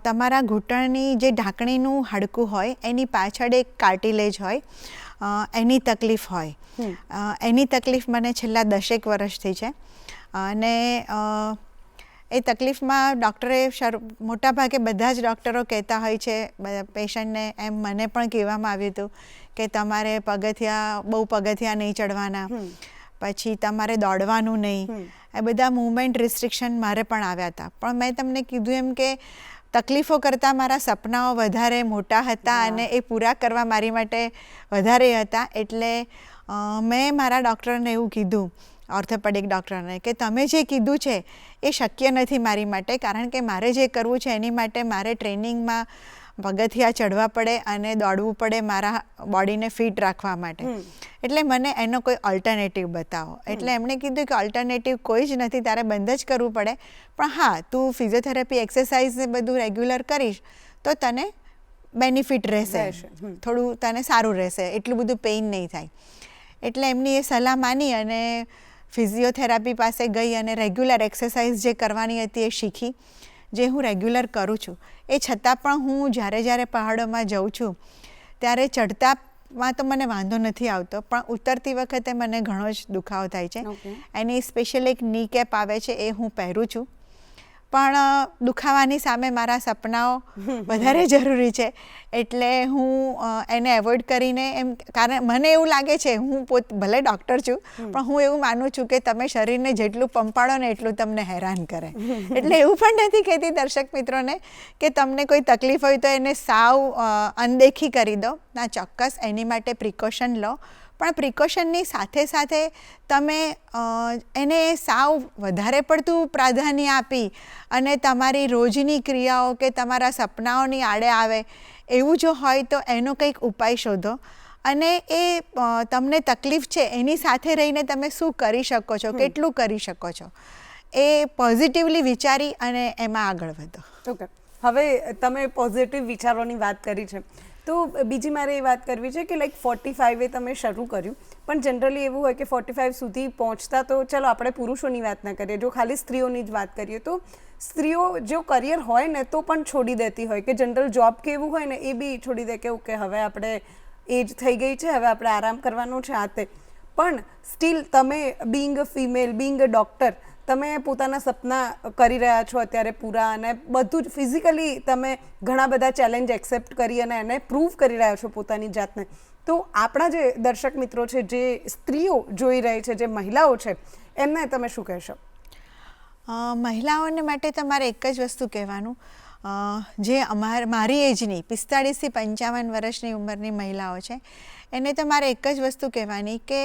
તમારા ઘૂંટણની જે ઢાંકણીનું હાડકું હોય એની પાછળ એક કાર્ટિલેજ હોય, એની તકલીફ હોય. એની તકલીફ મને છેલ્લા 10 વર્ષથી છે અને એ તકલીફમાં ડૉક્ટરે મોટાભાગે બધા જ ડૉક્ટરો કહેતા હોય છે પેશન્ટને, એમ મને પણ કહેવામાં આવ્યું હતું કે તમારે બહુ પગથિયા નહીં ચડવાના, પછી તમારે દોડવાનું નહીં. એ બધા મૂવમેન્ટ રિસ્ટ્રિક્શન મારે પણ આવ્યા હતા. પણ મેં તમને કીધું એમ કે તકલીફો કરતાં મારા સપનાઓ વધારે મોટા હતા અને એ પૂરા કરવા મારી માટે વધારે હતા. એટલે મેં મારા ડૉક્ટરને એવું કીધું, ઓર્થોપેડિક ડૉક્ટરને, કે તમે જે કીધું છે એ શક્ય નથી મારી માટે, કારણ કે મારે જે કરવું છે એની માટે મારે ટ્રેનિંગમાં પગથિયા ચડવા પડે અને દોડવું પડે મારા બોડીને ફિટ રાખવા માટે. એટલે મને એનો કોઈ ઓલ્ટરનેટિવ બતાવો. એટલે એમણે કીધું કે ઓલ્ટરનેટિવ કોઈ જ નથી, તારે બંધ જ કરવું પડે, પણ હા, તું ફિઝિયોથેરાપી એક્સરસાઇઝ ને બધું રેગ્યુલર કરીશ તો તને બેનિફિટ રહેશે, થોડું તને સારું રહેશે, એટલું બધું પેઇન નહીં થાય. એટલે એમની એ સલાહ માની અને ફિઝિયોથેરાપી પાસે ગઈ અને રેગ્યુલર એક્સરસાઇઝ જે કરવાની હતી એ શીખી, જે હું રેગ્યુલર કરું છું. એ છતાં પણ હું જ્યારે પહાડોમાં જઉં છું ત્યારે ચડતામાં તો મને વાંધો નથી આવતો, પણ ઉતરતી વખતે મને ઘણો જ દુખાવો થાય છે. એની સ્પેશિયલ એક ની કેપ આવે છે, એ હું પહેરું છું. પણ દુખાવાની સામે મારા સપનાઓ વધારે જરૂરી છે. એટલે હું એને એવોઇડ કરીને એમ, કારણ મને એવું લાગે છે, હું ભલે ડૉક્ટર છું પણ હું એવું માનું છું કે તમે શરીરને જેટલું પંપાળો ને એટલું તમને હેરાન કરે. એટલે એવું પણ નથી કહેતી દર્શક મિત્રોને કે તમને કોઈ તકલીફ હોય તો એને સાવ અનદેખી કરી દો. ના, ચોક્કસ એની માટે પ્રિકોશન લો, પણ પ્રિકોશનની સાથે સાથે તમે એને સાવ વધારે પડતું પ્રાધાન્ય આપી અને તમારી રોજની ક્રિયાઓ કે તમારા સપનાઓની આડે આવે એવું જો હોય તો એનો કંઈક ઉપાય શોધો. અને એ તમને તકલીફ છે એની સાથે રહીને તમે શું કરી શકો છો, કેટલું કરી શકો છો, એ પોઝિટિવલી વિચારી અને એમાં આગળ વધો. ઓકે, હવે તમે પોઝિટિવ વિચારોની વાત કરી છે, તો બીજી મારે એ વાત કરવી છે કે લાઈક 45એ તમે શરૂ કર્યું, પણ જનરલી એવું હોય કે 45 સુધી પહોંચતા, તો ચલો આપણે પુરુષોની વાત ના કરીએ, જો ખાલી સ્ત્રીઓની જ વાત કરીએ, તો સ્ત્રીઓ જો કરિયર હોય ને તો પણ છોડી દેતી હોય, કે જનરલ જોબ કે એવું હોય ને એ બી છોડી દે કે ઓકે હવે આપણે એજ થઈ ગઈ છે, હવે આપણે આરામ કરવાનો છે આ તે. પણ સ્ટીલ તમે being a female, being a doctor, તમે પોતાના સપના કરી રહ્યા છો અત્યારે પૂરા, અને બધું જ ફિઝિકલી તમે ઘણા બધા ચેલેન્જ એક્સેપ્ટ કરી અને એને પ્રૂવ કરી રહ્યા છો પોતાની જાતને. તો આપણા જે દર્શક મિત્રો છે, જે સ્ત્રીઓ જોઈ રહી છે, જે મહિલાઓ છે, એમને તમે શું કહેશો? મહિલાઓને માટે તમારે એક જ વસ્તુ કહેવાનું, જે મારી એજની 45 થી 55 વર્ષની ઉંમરની મહિલાઓ છે એને તમારે એક જ વસ્તુ કહેવાની કે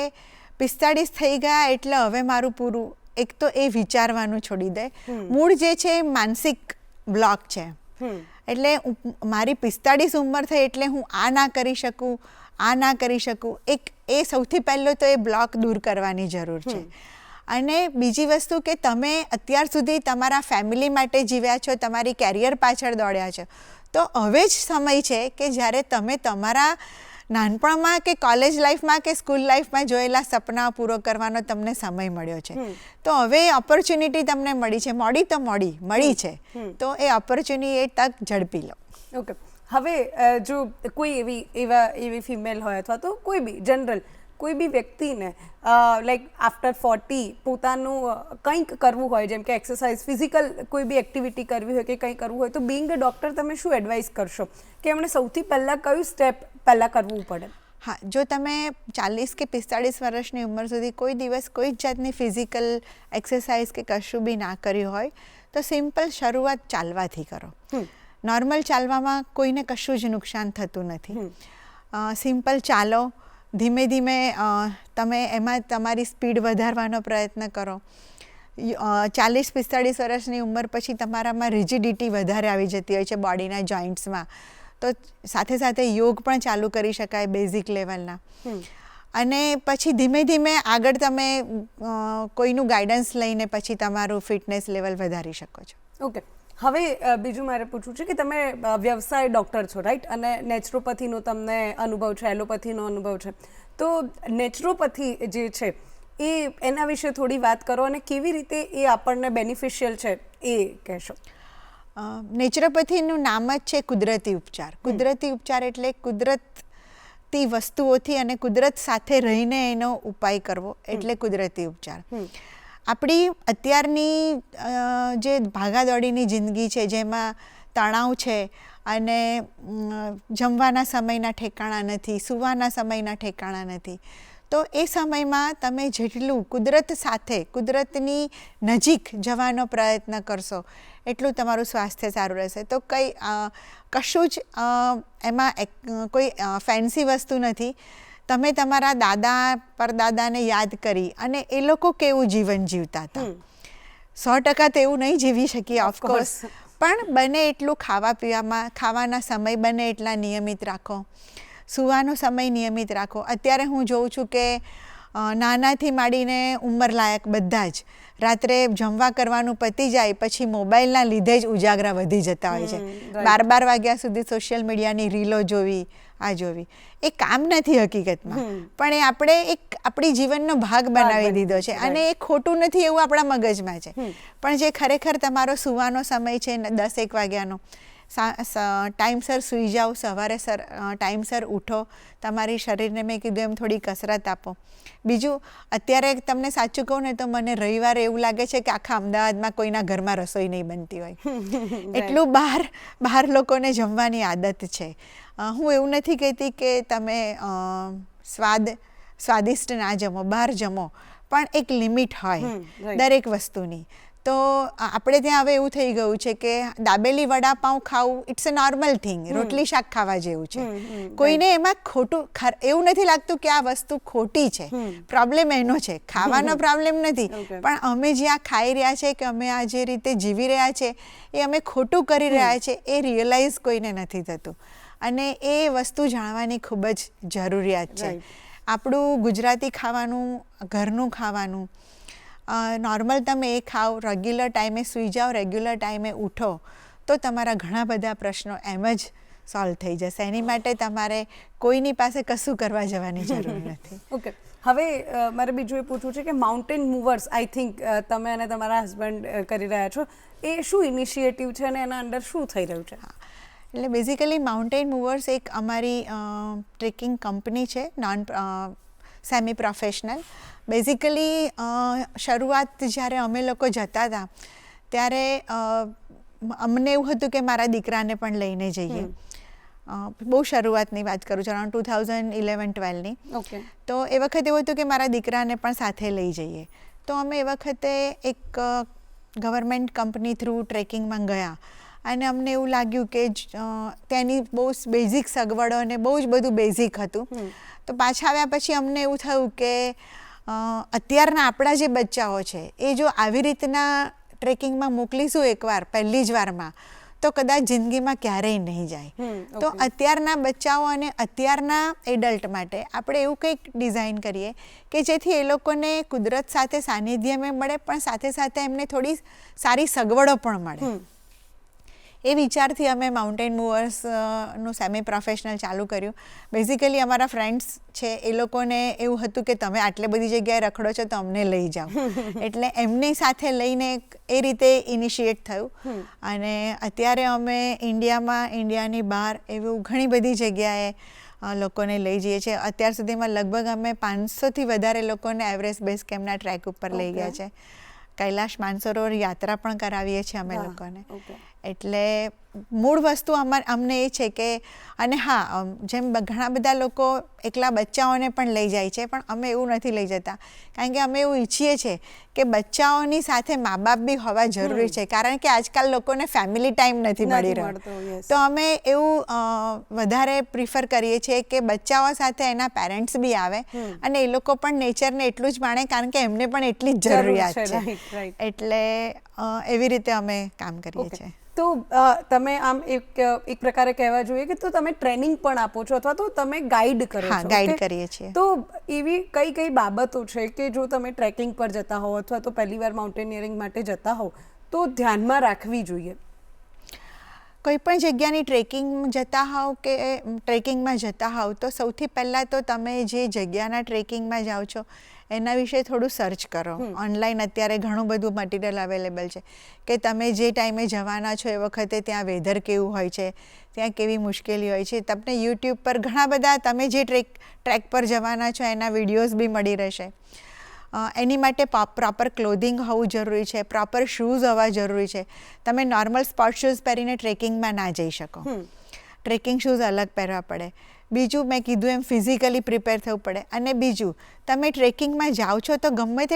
45 થઈ ગયા એટલે હવે મારું પૂરું. એક તો એ વિચારવાનું છોડી દે. મૂળ જે છે એ માનસિક બ્લોક છે. એટલે મારી 45 ઉંમર થઈ એટલે હું આ ના કરી શકું, આ ના કરી શકું, એ સૌથી પહેલો તો એ બ્લોક દૂર કરવાની જરૂર છે. અને બીજી વસ્તુ કે તમે અત્યાર સુધી તમારા ફેમિલી માટે જીવ્યા છો, તમારી કેરિયર પાછળ દોડ્યા છો, તો હવે જ સમય છે કે જ્યારે તમે તમારા નાનપણમાં કે કોલેજ લાઈફમાં કે સ્કૂલ લાઈફમાં જોયેલા સપના પૂરો કરવાનો તમને સમય મળ્યો છે. તો હવે એ ઓપોર્ચ્યુનિટી તમને મળી છે, મોડી તો મળી છે, તો એ ઓપોર્ચ્યુનિટી, એ તક ઝડપી લો. ઓકે, હવે જો કોઈ એવી ફિમેલ હોય અથવા તો કોઈ બી જનરલ કોઈ બી વ્યક્તિને લાઈક આફ્ટર 40 પોતાનું કંઈક કરવું હોય, જેમ કે એક્સરસાઇઝ, ફિઝિકલ કોઈ બી એક્ટિવિટી કરવી હોય કે કંઈ કરવું હોય, તો બિંગ અ ડૉક્ટર તમે શું એડવાઇસ કરશો કે એમણે સૌથી પહેલાં કયું સ્ટેપ પહેલાં કરવું પડે? હા, જો તમે 40 કે 45 વર્ષની ઉંમર સુધી કોઈ દિવસ કોઈ જ જાતની ફિઝિકલ એક્સરસાઇઝ કે કશું બી ના કર્યું હોય તો સિમ્પલ શરૂઆત ચાલવાથી કરો. નોર્મલ ચાલવામાં કોઈને કશું જ નુકસાન થતું નથી. સિમ્પલ ચાલો, ધીમે ધીમે તમે એમાં તમારી સ્પીડ વધારવાનો પ્રયત્ન કરો. 40-45 વર્ષની ઉંમર પછી તમારામાં રિજિડિટી વધારે આવી જતી હોય છે બોડીના જોઈન્ટ્સમાં, તો સાથે સાથે યોગ પણ ચાલુ કરી શકાય બેઝિક લેવલના. અને પછી ધીમે ધીમે આગળ તમે કોઈનું ગાઈડન્સ લઈને પછી તમારું ફિટનેસ લેવલ વધારી શકો છો. ઓકે, હવે બીજું મારે પૂછવું છે કે તમે વ્યવસાય ડૉક્ટર છો, રાઈટ? અને નેચરોપથીનો તમને અનુભવ છે, એલોપથીનો અનુભવ છે, તો નેચરોપથી જે છે એના વિશે થોડી વાત કરો અને કેવી રીતે એ આપણને બેનિફિશિયલ છે એ કહેશો. નેચરોપથીનું નામ જ છે કુદરતી ઉપચાર. કુદરતી ઉપચાર એટલે કુદરતી વસ્તુઓથી અને કુદરત સાથે રહીને એનો ઉપાય કરવો, એટલે કુદરતી ઉપચાર. આપણી અત્યારની જે ભાગાદોડીની જિંદગી છે, જેમાં તણાવ છે અને જમવાના સમયના ઠેકાણા નથી, સૂવાના સમયના ઠેકાણા નથી, તો એ સમયમાં તમે જેટલું કુદરત સાથે, કુદરતની નજીક જવાનો પ્રયત્ન કરશો એટલું તમારું સ્વાસ્થ્ય સારું રહેશે. તો કશું જ એમાં કોઈ ફેન્સી વસ્તુ નથી. તમે તમારા દાદા પરદાદાને યાદ કરી અને એ લોકો કેવું જીવન જીવતા હતા, 100% તો એવું નહીં જીવી શકીએ ઓફકોર્સ, પણ બને એટલું ખાવા પીવામાં, ખાવાના સમય બને એટલા નિયમિત રાખો, સૂવાનો સમય નિયમિત રાખો. અત્યારે હું જોઉં છું કે નાનાથી માંડીને ઉંમરલાયક બધા જ રાત્રે જમવા કરવાનું પતી જાય પછી મોબાઈલના લીધે જ ઉજાગરા વધી જતા હોય છે. 12 વાગ્યા સુધી સોશિયલ મીડિયાની રીલો જોવી, આ જોવી, એ કામ નથી હકીકતમાં, પણ એ આપણે એક આપણી જીવનનો ભાગ બનાવી દીધો છે અને એ ખોટું નથી એવું આપણા મગજમાં છે. પણ જે ખરેખર તમારો સૂવાનો સમય છે 10-1 વાગ્યાનો, ટાઈમસર સૂઈ જાઓ, સવારે ટાઈમસર ઉઠો, તમારી શરીરને મેં કીધું એમ થોડી કસરત આપો. બીજું, અત્યારે તમને સાચું કહું ને તો મને રવિવારે એવું લાગે છે કે આખા અમદાવાદમાં કોઈના ઘરમાં રસોઈ નહીં બનતી હોય. એટલું બહાર લોકોને જમવાની આદત છે. હું એવું નથી કહેતી કે તમે સ્વાદિષ્ટ ના જમો, બહાર જમો, પણ એક લિમિટ હોય દરેક વસ્તુની. તો આપણે ત્યાં હવે એવું થઈ ગયું છે કે દાબેલી વડાપાઉં ખાવું ઇટ્સ અ નોર્મલ થિંગ, રોટલી શાક ખાવા જેવું છે. કોઈને એમાં ખોટું એવું નથી લાગતું કે આ વસ્તુ ખોટી છે. પ્રોબ્લેમ એનો છે, ખાવાનો પ્રોબ્લેમ નથી. પણ અમે જ્યાં ખાઈ રહ્યા છે કે અમે આ જે રીતે જીવી રહ્યા છે એ અમે ખોટું કરી રહ્યા છે એ રિયલાઇઝ કોઈને નથી થતું. અને એ વસ્તુ જાણવાની ખૂબ જ જરૂરિયાત છે. આપણું ગુજરાતી ખાવાનું, ઘરનું ખાવાનું, નોર્મલ તમે એ ખાઓ, રેગ્યુલર ટાઈમે સૂઈ જાઓ, રેગ્યુલર ટાઈમે ઉઠો, તો તમારા ઘણા બધા પ્રશ્નો એમ જ સોલ્વ થઈ જશે. એની માટે તમારે કોઈની પાસે કશું કરવા જવાની જરૂર નથી. ઓકે, હવે મારે બીજું એ પૂછવું છે કે માઉન્ટેન મૂવર્સ, આઈ થિંક તમે અને તમારા હસબન્ડ કરી રહ્યા છો, એ શું ઇનિશિયેટિવ છે અને એના અંડર શું થઈ રહ્યું છે? એટલે બેઝિકલી માઉન્ટેન મૂવર્સ એક અમારી ટ્રેકિંગ કંપની છે, સેમી પ્રોફેશનલ. બેઝિકલી શરૂઆત જ્યારે અમે લોકો જતા હતા ત્યારે અમને એવું હતું કે મારા દીકરાને પણ લઈને જઈએ. બહુ શરૂઆતની વાત કરું છું, અરાઉન્ડ 2011-12ની. તો એ વખતે એવું હતું કે મારા દીકરાને પણ સાથે લઈ જઈએ. તો અમે એ વખતે એક ગવર્મેન્ટ કંપની થ્રુ ટ્રેકિંગમાં ગયા અને અમને એવું લાગ્યું કે ત્યાંની બહુ બેઝિક સગવડો અને બહુ જ બધું બેઝિક હતું. તો પાછા આવ્યા પછી અમને એવું થયું કે અત્યારના આપણા જે બચ્ચાઓ છે એ જો આવી રીતના ટ્રેકિંગમાં મોકલીશું એકવાર પહેલી જ વારમાં, તો કદાચ જિંદગીમાં ક્યારેય નહીં જાય. તો અત્યારના બચ્ચાઓ અને અત્યારના એડલ્ટ માટે આપણે એવું કંઈક ડિઝાઇન કરીએ કે જેથી એ લોકોને કુદરત સાથે સાનિધ્યમાં મળે, પણ સાથે સાથે એમને થોડી સારી સગવડો પણ મળે. એ વિચારથી અમે માઉન્ટેન મૂવર્સનું સેમી પ્રોફેશનલ ચાલુ કર્યું. બેઝિકલી અમારા ફ્રેન્ડ્સ છે એ લોકોને એવું હતું કે તમે આટલી બધી જગ્યાએ રખડો છો તો અમને લઈ જાઓ. એટલે એમની સાથે લઈને એ રીતે ઇનિશિએટ થયું. અને અત્યારે અમે ઇન્ડિયાની બહાર એવું ઘણી બધી જગ્યાએ લોકોને લઈ જઈએ છીએ. અત્યાર સુધીમાં લગભગ અમે 500થી વધારે લોકોને એવરેસ્ટ બેઝ કેમ્પના ટ્રેક ઉપર લઈ ગયા છે. કૈલાશ માનસરોવર યાત્રા પણ કરાવીએ છીએ અમે લોકોને. એટલે મૂળ વસ્તુ અમને એ છે કે, અને હા, જેમ ઘણા બધા લોકો એકલા બચ્ચાઓને પણ લઈ જાય છે, પણ અમે એવું નથી લઈ જતા. કારણ કે અમે એવું ઈચ્છીએ છીએ કે બચ્ચાઓની સાથે મા બાપ બી હોવા જરૂરી છે. કારણ કે આજકાલ લોકોને ફેમિલી ટાઈમ નથી મળી રહ્યો. તો અમે એવું વધારે પ્રિફર કરીએ છીએ કે બચ્ચાઓ સાથે એના પેરેન્ટ્સ બી આવે અને એ લોકો પણ નેચરને એટલું જ માણે, કારણ કે એમને પણ એટલી જ જરૂરિયાત છે. એટલે એવી રીતે અમે કામ કરીએ છીએ. તો તમે આમ એક પ્રકારે કહેવા જોઈએ કે તો તમે ટ્રેનિંગ પણ આપો છો અથવા તો તમે ગાઈડ કરો છો? હા, ગાઈડ કરીએ છીએ. તો એવી કઈ બાબતો છે કે જો તમે ટ્રેકિંગ પર જતા હો અથવા તો પહેલીવાર માઉન્ટેનિયરિંગ માટે જતા હો તો ધ્યાનમાં રાખવી જોઈએ? કોઈ પણ જગ્યાની ટ્રેકિંગમાં જતા હોવ તો સૌથી પહેલાં તો તમે જે જગ્યાના ટ્રેકિંગમાં જાઓ છો એના વિશે થોડું સર્ચ કરો. ઓનલાઈન અત્યારે ઘણું બધું મટીરિયલ અવેલેબલ છે કે તમે જે ટાઈમે જવાના છો એ વખતે ત્યાં વેધર કેવું હોય છે, ત્યાં કેવી મુશ્કેલી હોય છે. તમને યુટ્યુબ પર ઘણા બધા તમે જે ટ્રેક પર જવાના છો એના વિડીયોઝ બી મળી રહેશે. એની માટે પ્રોપર ક્લોધિંગ હોવું જરૂરી છે, પ્રોપર શૂઝ હોવા જરૂરી છે. તમે નોર્મલ સ્પોર્ટ શૂઝ પહેરીને ટ્રેકિંગમાં ના જઈ શકો. ટ્રેકિંગ શૂઝ અલગ પહેરવા પડે. બીજું, મેં કીધું એમ ફિઝિકલી પ્રિપેર થવું પડે. અને બીજું, તમે ટ્રેકિંગમાં જાઓ છો તો ગમે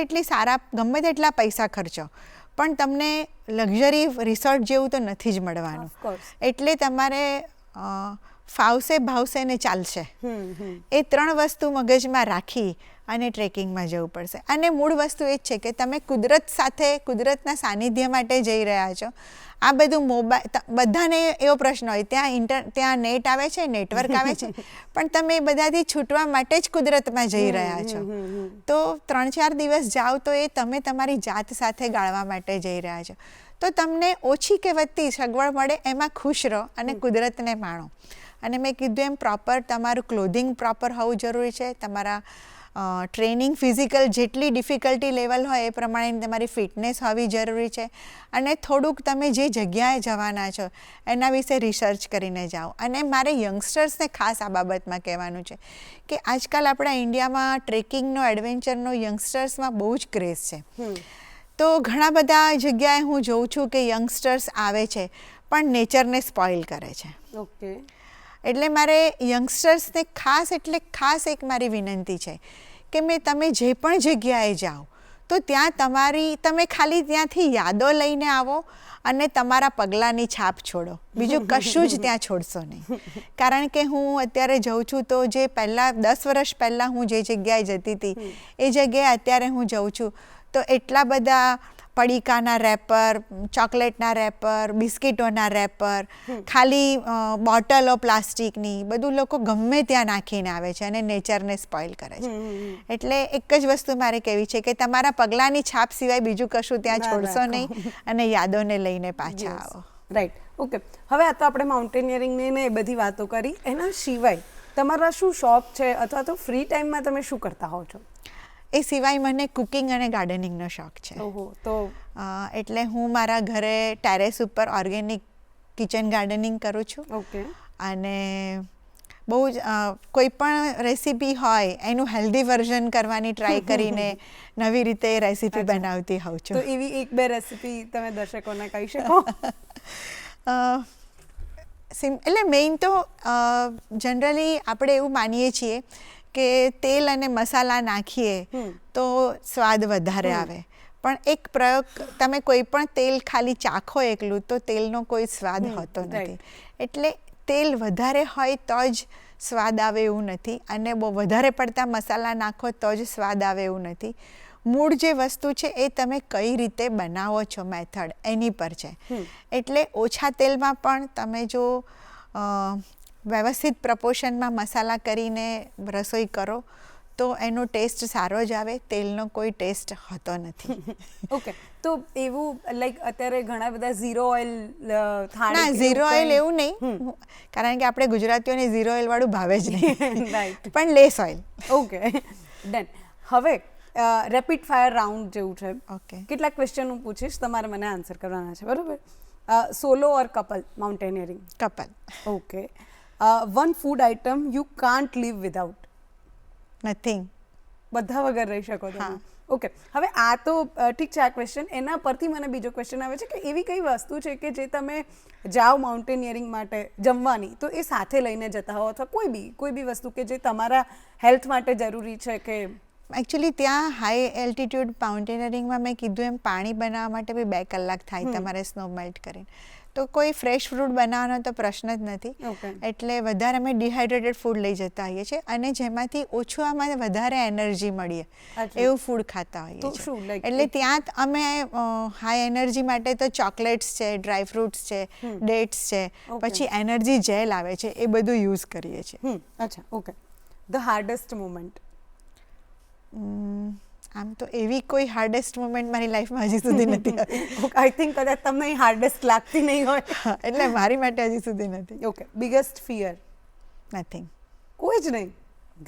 તેટલા પૈસા ખર્ચો, પણ તમને લક્ઝરી રિસોર્ટ જેવું તો નથી જ મળવાનું. એટલે તમારે ફાવશે, ભાવશે ને ચાલશે, એ 3 વસ્તુ મગજમાં રાખી અને ટ્રેકિંગમાં જવું પડશે. અને મૂળ વસ્તુ એ જ છે કે તમે કુદરત સાથે, કુદરતના સાનિધ્ય માટે જઈ રહ્યા છો. આ બધું બધાને એવો પ્રશ્ન હોય, ત્યાં નેટ આવે છે, નેટવર્ક આવે છે, પણ તમે એ બધાથી છૂટવા માટે જ કુદરતમાં જઈ રહ્યા છો. તો 3-4 દિવસ જાઓ તો એ તમે તમારી જાત સાથે ગાળવા માટે જઈ રહ્યા છો. તો તમને ઓછી કે વધતી સગવડ મળે એમાં ખુશ રહો અને કુદરતને માણો. અને મેં કીધું એમ તમારું ક્લોધિંગ પ્રોપર હોવું જરૂરી છે. તમારા ટ્રેનિંગ ફિઝિકલ જેટલી ડિફિકલ્ટી લેવલ હોય એ પ્રમાણે તમારી ફિટનેસ હોવી જરૂરી છે અને થોડુંક તમે જે જગ્યાએ જવાના છો એના વિશે રિસર્ચ કરીને જાઓ. અને મારે યંગસ્ટર્સને ખાસ આ બાબતમાં કહેવાનું છે કે આજકાલ આપણા ઇન્ડિયામાં ટ્રેકિંગનો એડવેન્ચરનો યંગસ્ટર્સમાં બહુ જ ક્રેઝ છે. તો ઘણા બધા જગ્યાએ હું જોઉં છું કે યંગસ્ટર્સ આવે છે પણ નેચરને સ્પોઇલ કરે છે. ઓકે. એટલે મારે યંગસ્ટર્સને ખાસ એક મારી વિનંતી છે કે તમે જે પણ જગ્યાએ જાઓ તો ત્યાં તમે ખાલી ત્યાંથી યાદો લઈને આવો અને તમારા પગલાંની છાપ છોડો, બીજું કશું જ ત્યાં છોડશો નહીં. કારણ કે હું અત્યારે જઉં છું તો જે 10 વર્ષ પહેલાં હું જે જગ્યાએ જતી હતી એ જગ્યાએ અત્યારે હું જઉં છું તો એટલા બધા પડીકાના રેપર, ચોકલેટના રેપર, બિસ્કિટોના રેપર, ખાલી બોટલો પ્લાસ્ટિકની, બધું લોકો ગમે ત્યાં નાખીને આવે છે અને નેચરને સ્પોઇલ કરે છે. એટલે એક જ વસ્તુ મારે કહેવી છે કે તમારા પગલાંની છાપ સિવાય બીજું કશું ત્યાં છોડશો નહીં અને યાદોને લઈને પાછા આવો. રાઈટ. ઓકે. હવે આ તો આપણે માઉન્ટેનિયરિંગની ને એ બધી વાતો કરી. એના સિવાય તમારા શું શોખ છે અથવા તો ફ્રી ટાઈમમાં તમે શું કરતા હોવ છો? એ સિવાય મને કુકિંગ અને ગાર્ડનિંગનો શોખ છે. તો એટલે હું મારા ઘરે ટેરેસ ઉપર ઓર્ગેનિક કિચન ગાર્ડનિંગ કરું છું. ઓકે. અને બહુ જ કોઈ પણ રેસીપી હોય એનું હેલ્ધી વર્ઝન કરવાની ટ્રાય કરીને નવી રીતે રેસીપી બનાવતી હોઉં છું. તો એવી 1-2 રેસીપી તમે દર્શકોને કહી શકો? એટલે મેઇન તો જનરલી આપણે એવું માનીએ છીએ કે તેલ અને મસાલા નાખીએ તો સ્વાદ વધારે આવે, પણ એક પ્રયોગ, તમે કોઈ પણ તેલ ખાલી ચાખો એકલું તો તેલનો કોઈ સ્વાદ હોતો નથી. એટલે તેલ વધારે હોય તો જ સ્વાદ આવે એવું નથી અને બહુ વધારે પડતા મસાલા નાખો તો જ સ્વાદ આવે એવું નથી. મૂળ જે વસ્તુ છે એ તમે કઈ રીતે બનાવો છો, મેથડ એની પર છે. એટલે ઓછા તેલમાં પણ તમે જો વ્યવસ્થિત પ્રપોર્શનમાં મસાલા કરીને રસોઈ કરો તો એનો ટેસ્ટ સારો જ આવે, તેલનો કોઈ ટેસ્ટ હોતો નથી. ઓકે. તો એવું લાઈક અત્યારે ઘણા બધા ઝીરો ઓઇલ ના, ઝીરો ઓઇલ એવું નહીં, કારણ કે આપણે ગુજરાતીઓને ઝીરો ઓઇલ વાળું ભાવે જ નહીં. રાઈટ. પણ લેસ ઓઇલ. Okay, done. હવે રેપિડ ફાયર રાઉન્ડ જેવું છે. ઓકે. કેટલાક ક્વેશ્ચન હું પૂછીશ, તમારે મને આન્સર કરવાના છે, બરોબર? Solo or couple mountaineering? Couple. Okay. One food item you can't leave without? Nothing. બધા વગર રહી શકો તમે? ઓકે. હવે આ તો ઠીક છે આ ક્વેશ્ચન. એના પરથી મને બીજો ક્વેશ્ચન આવે છે કે એવી કઈ વસ્તુ છે કે જે તમે જાઓ માઉન્ટેનિયરિંગ માટે જમવાની તો એ સાથે લઈને જતા હો, અથવા કોઈ બી વસ્તુ કે જે તમારા હેલ્થ માટે જરૂરી છે? કે એકચ્યુઅલી ત્યાં હાઈ એલ્ટિટ્યૂડ માઉન્ટેનિયરિંગમાં મેં કીધું એમ પાણી બનાવવા માટે બી 2 કલાક થાય તમારે સ્નો મેલ્ટ કરીને, તો કોઈ ફ્રેશ ફ્રૂટ બનાવવાનો તો પ્રશ્ન જ નથી. એટલે વધારે અમે ડિહાઇડ્રેટેડ ફૂડ લઈ જતા હોઈએ છીએ અને જેમાંથી ઓછું આમાં વધારે એનર્જી મળીએ એવું ફૂડ ખાતા હોઈએ છીએ. એટલે ત્યાં અમે હાઈ એનર્જી માટે તો ચોકલેટ્સ છે, ડ્રાય ફ્રૂટ્સ છે, ડેટ્સ છે, પછી એનર્જી જેલ આવે છે, એ બધું યુઝ કરીએ છીએ. અચ્છા. ઓકે. The hardest moment? આમ તો એવી કોઈ હાર્ડેસ્ટ મોમેન્ટ મારી લાઈફમાં હજી સુધી નથી આવી. આઈ થિંક કદાચ તમને હાર્ડેસ્ટ લાગતી નહીં હોય. એટલે મારી માટે હજી સુધી નથી. ઓકે. Biggest fear? નથિંગ. કોઈ જ નહીં?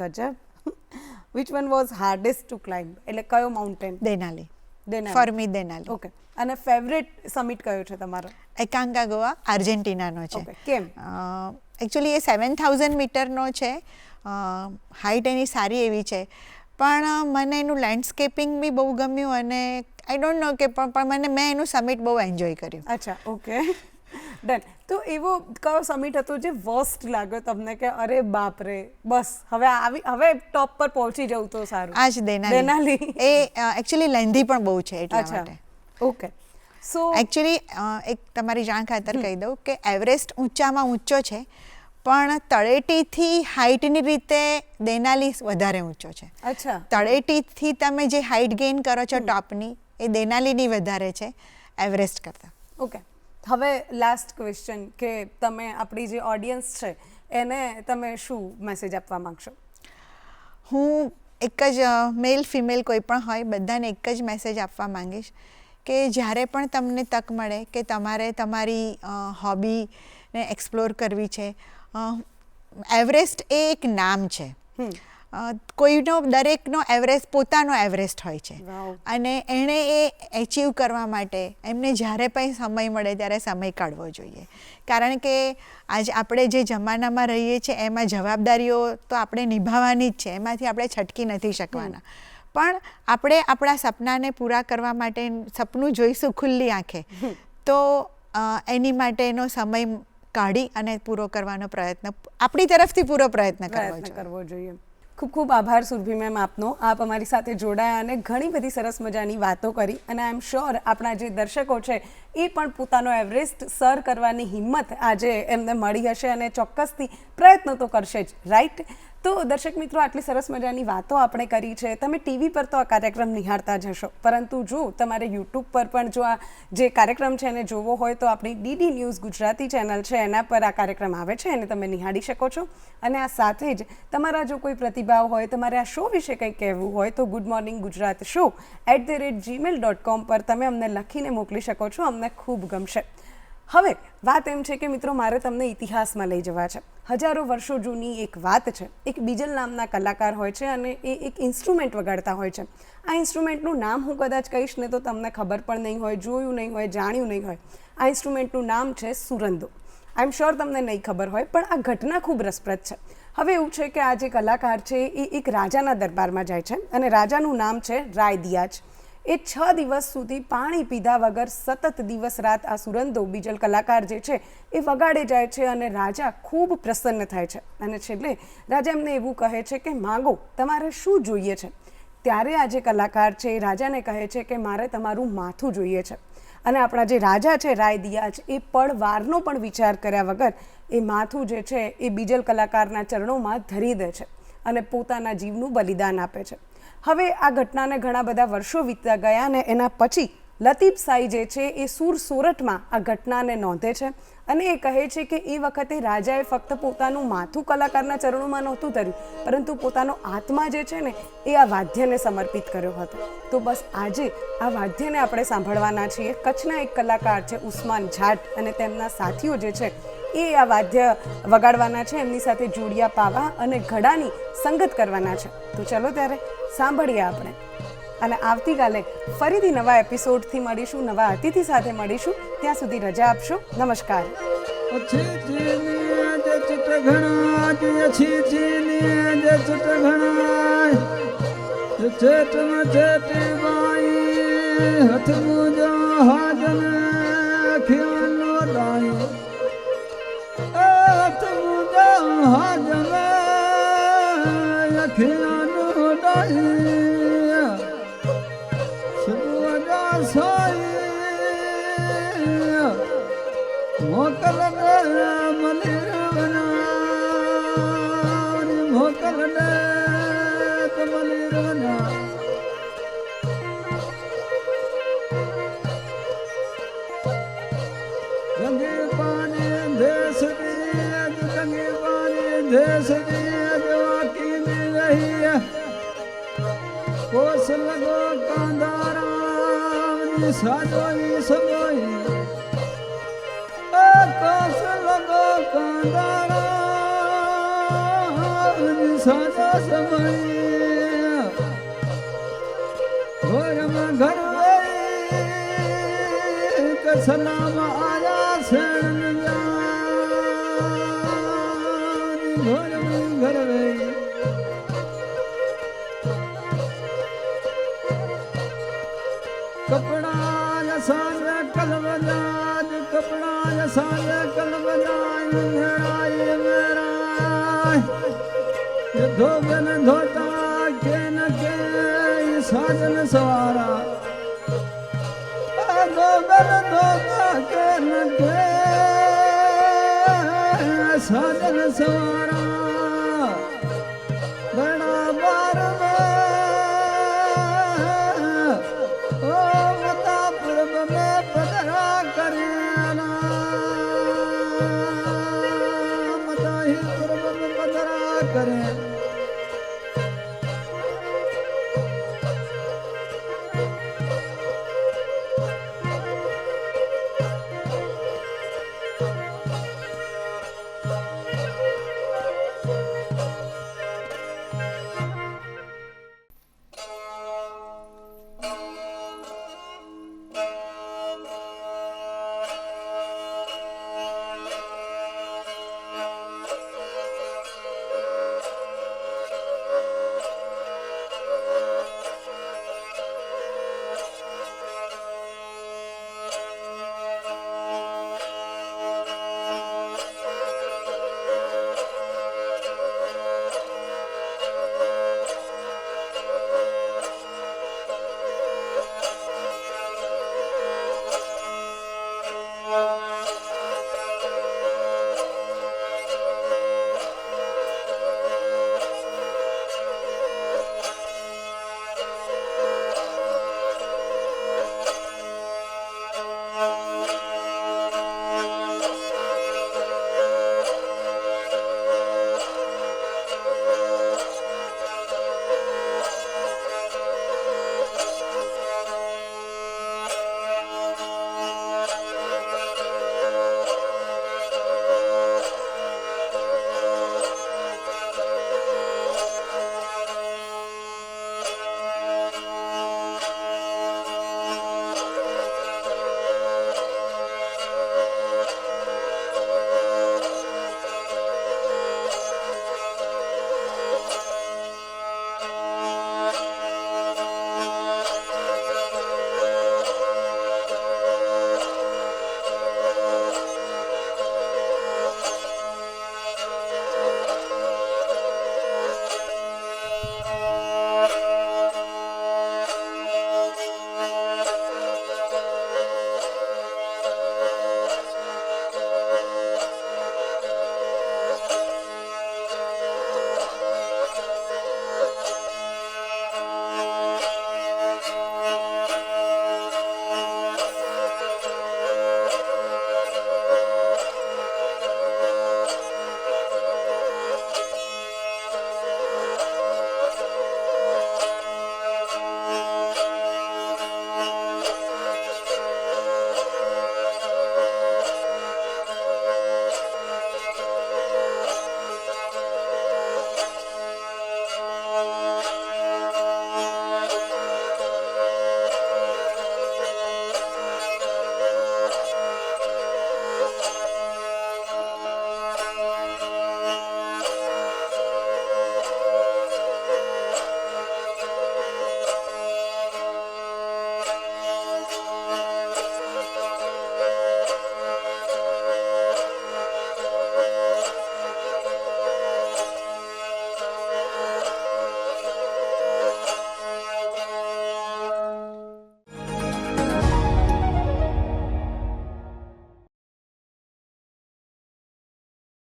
ગજબ. Which one was hardest to climb? એટલે કયો mountain? Denali. Denali. For me Denali. Okay. અને ફેવરેટ સમિટ કયો છે તમારો? એકાંકાગુઆ, આર્જેન્ટિનાનો છે. કેમ? એકચ્યુઅલી એ 7000 મીટરનો છે, હાઇટ એની સારી એવી છે, પણ મને એનું લેન્ડસ્કેપિંગ બી બહુ ગમ્યું અને આઈ ડોન્ટ નો કે પણ મેં એનું સમિટ બહુ એન્જોય કર્યું. અચ્છા. ઓકે. ડન. તો એવો કયો સમિટ હતો જે વર્સ્ટ લાગ્યો તમને કે અરે બાપ રે, બસ હવે ટોપ પર પહોંચી જવું તો સારું? આ જ દેનાલી. એ એકચ્યુઅલી લેન્ધી પણ બહુ છે એટલા માટે. ઓકે. સો એકચ્યુઅલી એક તમારી જાણ ખાતર કહી દઉં કે એવરેસ્ટ ઊંચામાં ઊંચો છે, પણ તળેટીથી હાઇટની રીતે દેનાલી વધારે ઊંચો છે. અચ્છા. તળેટીથી તમે જે હાઇટ ગેઇન કરો છો ટોપની, એ દેનાલીની વધારે છે એવરેસ્ટ કરતાં. ઓકે. હવે લાસ્ટ ક્વેશ્ચન કે તમે આપણી જે ઓડિયન્સ છે એને તમે શું મેસેજ આપવા માંગશો? હું એક જ મેલ ફિમેલ કોઈ પણ હોય બધાને એક જ મેસેજ આપવા માંગીશ કે જ્યારે પણ તમને તક મળે કે તમારે તમારી હોબીને એક્સપ્લોર કરવી છે, એવરેસ્ટ એ એક નામ છે, કોઈનો દરેકનો એવરેજ પોતાનો એવરેસ્ટ હોય છે Wow. અને એણે એ એચીવ કરવા માટે એમને જ્યારે પણ સમય મળે ત્યારે સમય કાઢવો જોઈએ. કારણ કે આજ આપણે જે જમાનામાં રહીએ છીએ એમાં જવાબદારીઓ તો આપણે નિભાવવાની જ છે, એમાંથી આપણે છટકી નથી શકવાના. પણ આપણે આપણા સપનાને પૂરા કરવા માટે સપનું જોઈશું ખુલ્લી આંખે તો એની માટેનો સમય કાઢી અને પૂરો કરવાનો પ્રયત્ન આપણી તરફથી પૂરો પ્રયત્ન કરવો જોઈએ. ખૂબ ખૂબ આભાર સુરભી મેમ આપનો. આપ અમારી સાથે જોડાયા અને ઘણી બધી સરસ મજાની વાતો કરી અને આઈ એમ શ્યોર આપણા જે દર્શકો છે એ પણ પોતાનો એવરેસ્ટ સર કરવાની હિંમત આજે એમને મળી હશે અને ચોક્કસથી પ્રયત્નો તો કરશે જ, રાઈટ? તો દર્શક મિત્રો, આટલી સરસ મજાની વાતો આપણે કરી છે. તમે ટીવી પર તો આ કાર્યક્રમ નિહાળતા જ હશો, પરંતુ જો તમારે યુટ્યુબ પર પણ જો આ જે કાર્યક્રમ છે એને જોવો હોય તો આપણી ડીડી ન્યૂઝ ગુજરાતી ચેનલ છે એના પર આ કાર્યક્રમ આવે છે એને તમે નિહાળી શકો છો. અને આ સાથે જ તમારા જો કોઈ પ્રતિભાવ હોય, તમારે આ શો વિશે કંઈ કહેવું હોય તો good morning Gujarat show @gmail.com પર તમે અમને લખીને મોકલી શકો છો. અમને ખૂબ ગમશે. હવે વાત એમ છે કે મિત્રો, મારે તમને ઇતિહાસમાં લઈ જવા છે. હજારો વર્ષો જૂની એક વાત છે. એક બીજલ નામના કલાકાર હોય છે અને એ એક ઇન્સ્ટ્રુમેન્ટ વગાડતા હોય છે. આ ઇન્સ્ટ્રુમેન્ટનું નામ હું કદાચ કહીશ ને તો તમને ખબર પણ નહીં હોય, જોયું નહીં હોય, જાણ્યું નહીં હોય. આ ઇન્સ્ટ્રુમેન્ટનું નામ છે સુરંદો. આઈ એમ શ્યોર તમને નહીં ખબર હોય, પણ આ ઘટના ખૂબ રસપ્રદ છે. હવે એવું છે કે આ જે કલાકાર છે એ એક રાજાના દરબારમાં જાય છે અને રાજાનું નામ છે રાયદિયાજ. એ 6 દિવસ સુધી પાણી પીધા વગર સતત દિવસ રાત આ સુરંદો બીજલ કલાકાર જે છે એ વગાડે જાય છે અને રાજા ખૂબ પ્રસન્ન થાય છે. અને છેલ્લે રાજા એમને એવું કહે છે કે માગો, તમારે શું જોઈએ છે? ત્યારે આ જે કલાકાર છે એ રાજાને કહે છે કે મારે તમારું માથું જોઈએ છે. અને આપણા જે રાજા છે રાયદિયાજ એ પળવારનો પણ વિચાર કર્યા વગર એ માથું જે છે એ બીજલ કલાકારના ચરણોમાં ધરી દે છે અને પોતાના જીવનું બલિદાન આપે છે. હવે આ ઘટનાને ઘણા બધા વર્ષો વીતતા ગયા અને એના પછી લતીફ સાઈ જે છે એ સોરઠમાં આ ઘટનાને નોંધે છે અને એ કહે છે કે એ વખતે રાજાએ ફક્ત પોતાનું માથું કલાકારના ચરણોમાં નહોતું ધર્યું, પરંતુ પોતાનો આત્મા જે છે ને એ આ વાદ્યને સમર્પિત કર્યો હતો. તો બસ આજે આ વાદ્યને આપણે સાંભળવાના છીએ. કચ્છના એક કલાકાર છે ઉસ્માન જાટ અને તેમના સાથીઓ જે છે એ આ વાદ્ય વગાડવાના છે. એમની સાથે જોડિયા પાવા અને ઘડાની સંગત કરવાના છે. તો ચલો ત્યારે સાંભળીએ આપણે. અને આવતીકાલે ફરીથી નવા એપિસોડથી મળીશું, નવા અતિથિ સાથે મળીશું. ત્યાં સુધી રજા આપશો. નમસ્કાર. कोस लगो कांदारा साजोई सगोई कोस लगो कांदारा साजो सगोई होय में घर गई के सलाम आया सेन जानी होय में घर गई कपड़ा सारे कलवजाज कपड़ा सारे कलवजाज मेरा ये धोबन धोता के न के साजन सवारा धोबन धोता के न के साजन सवारा बड़ा बार करें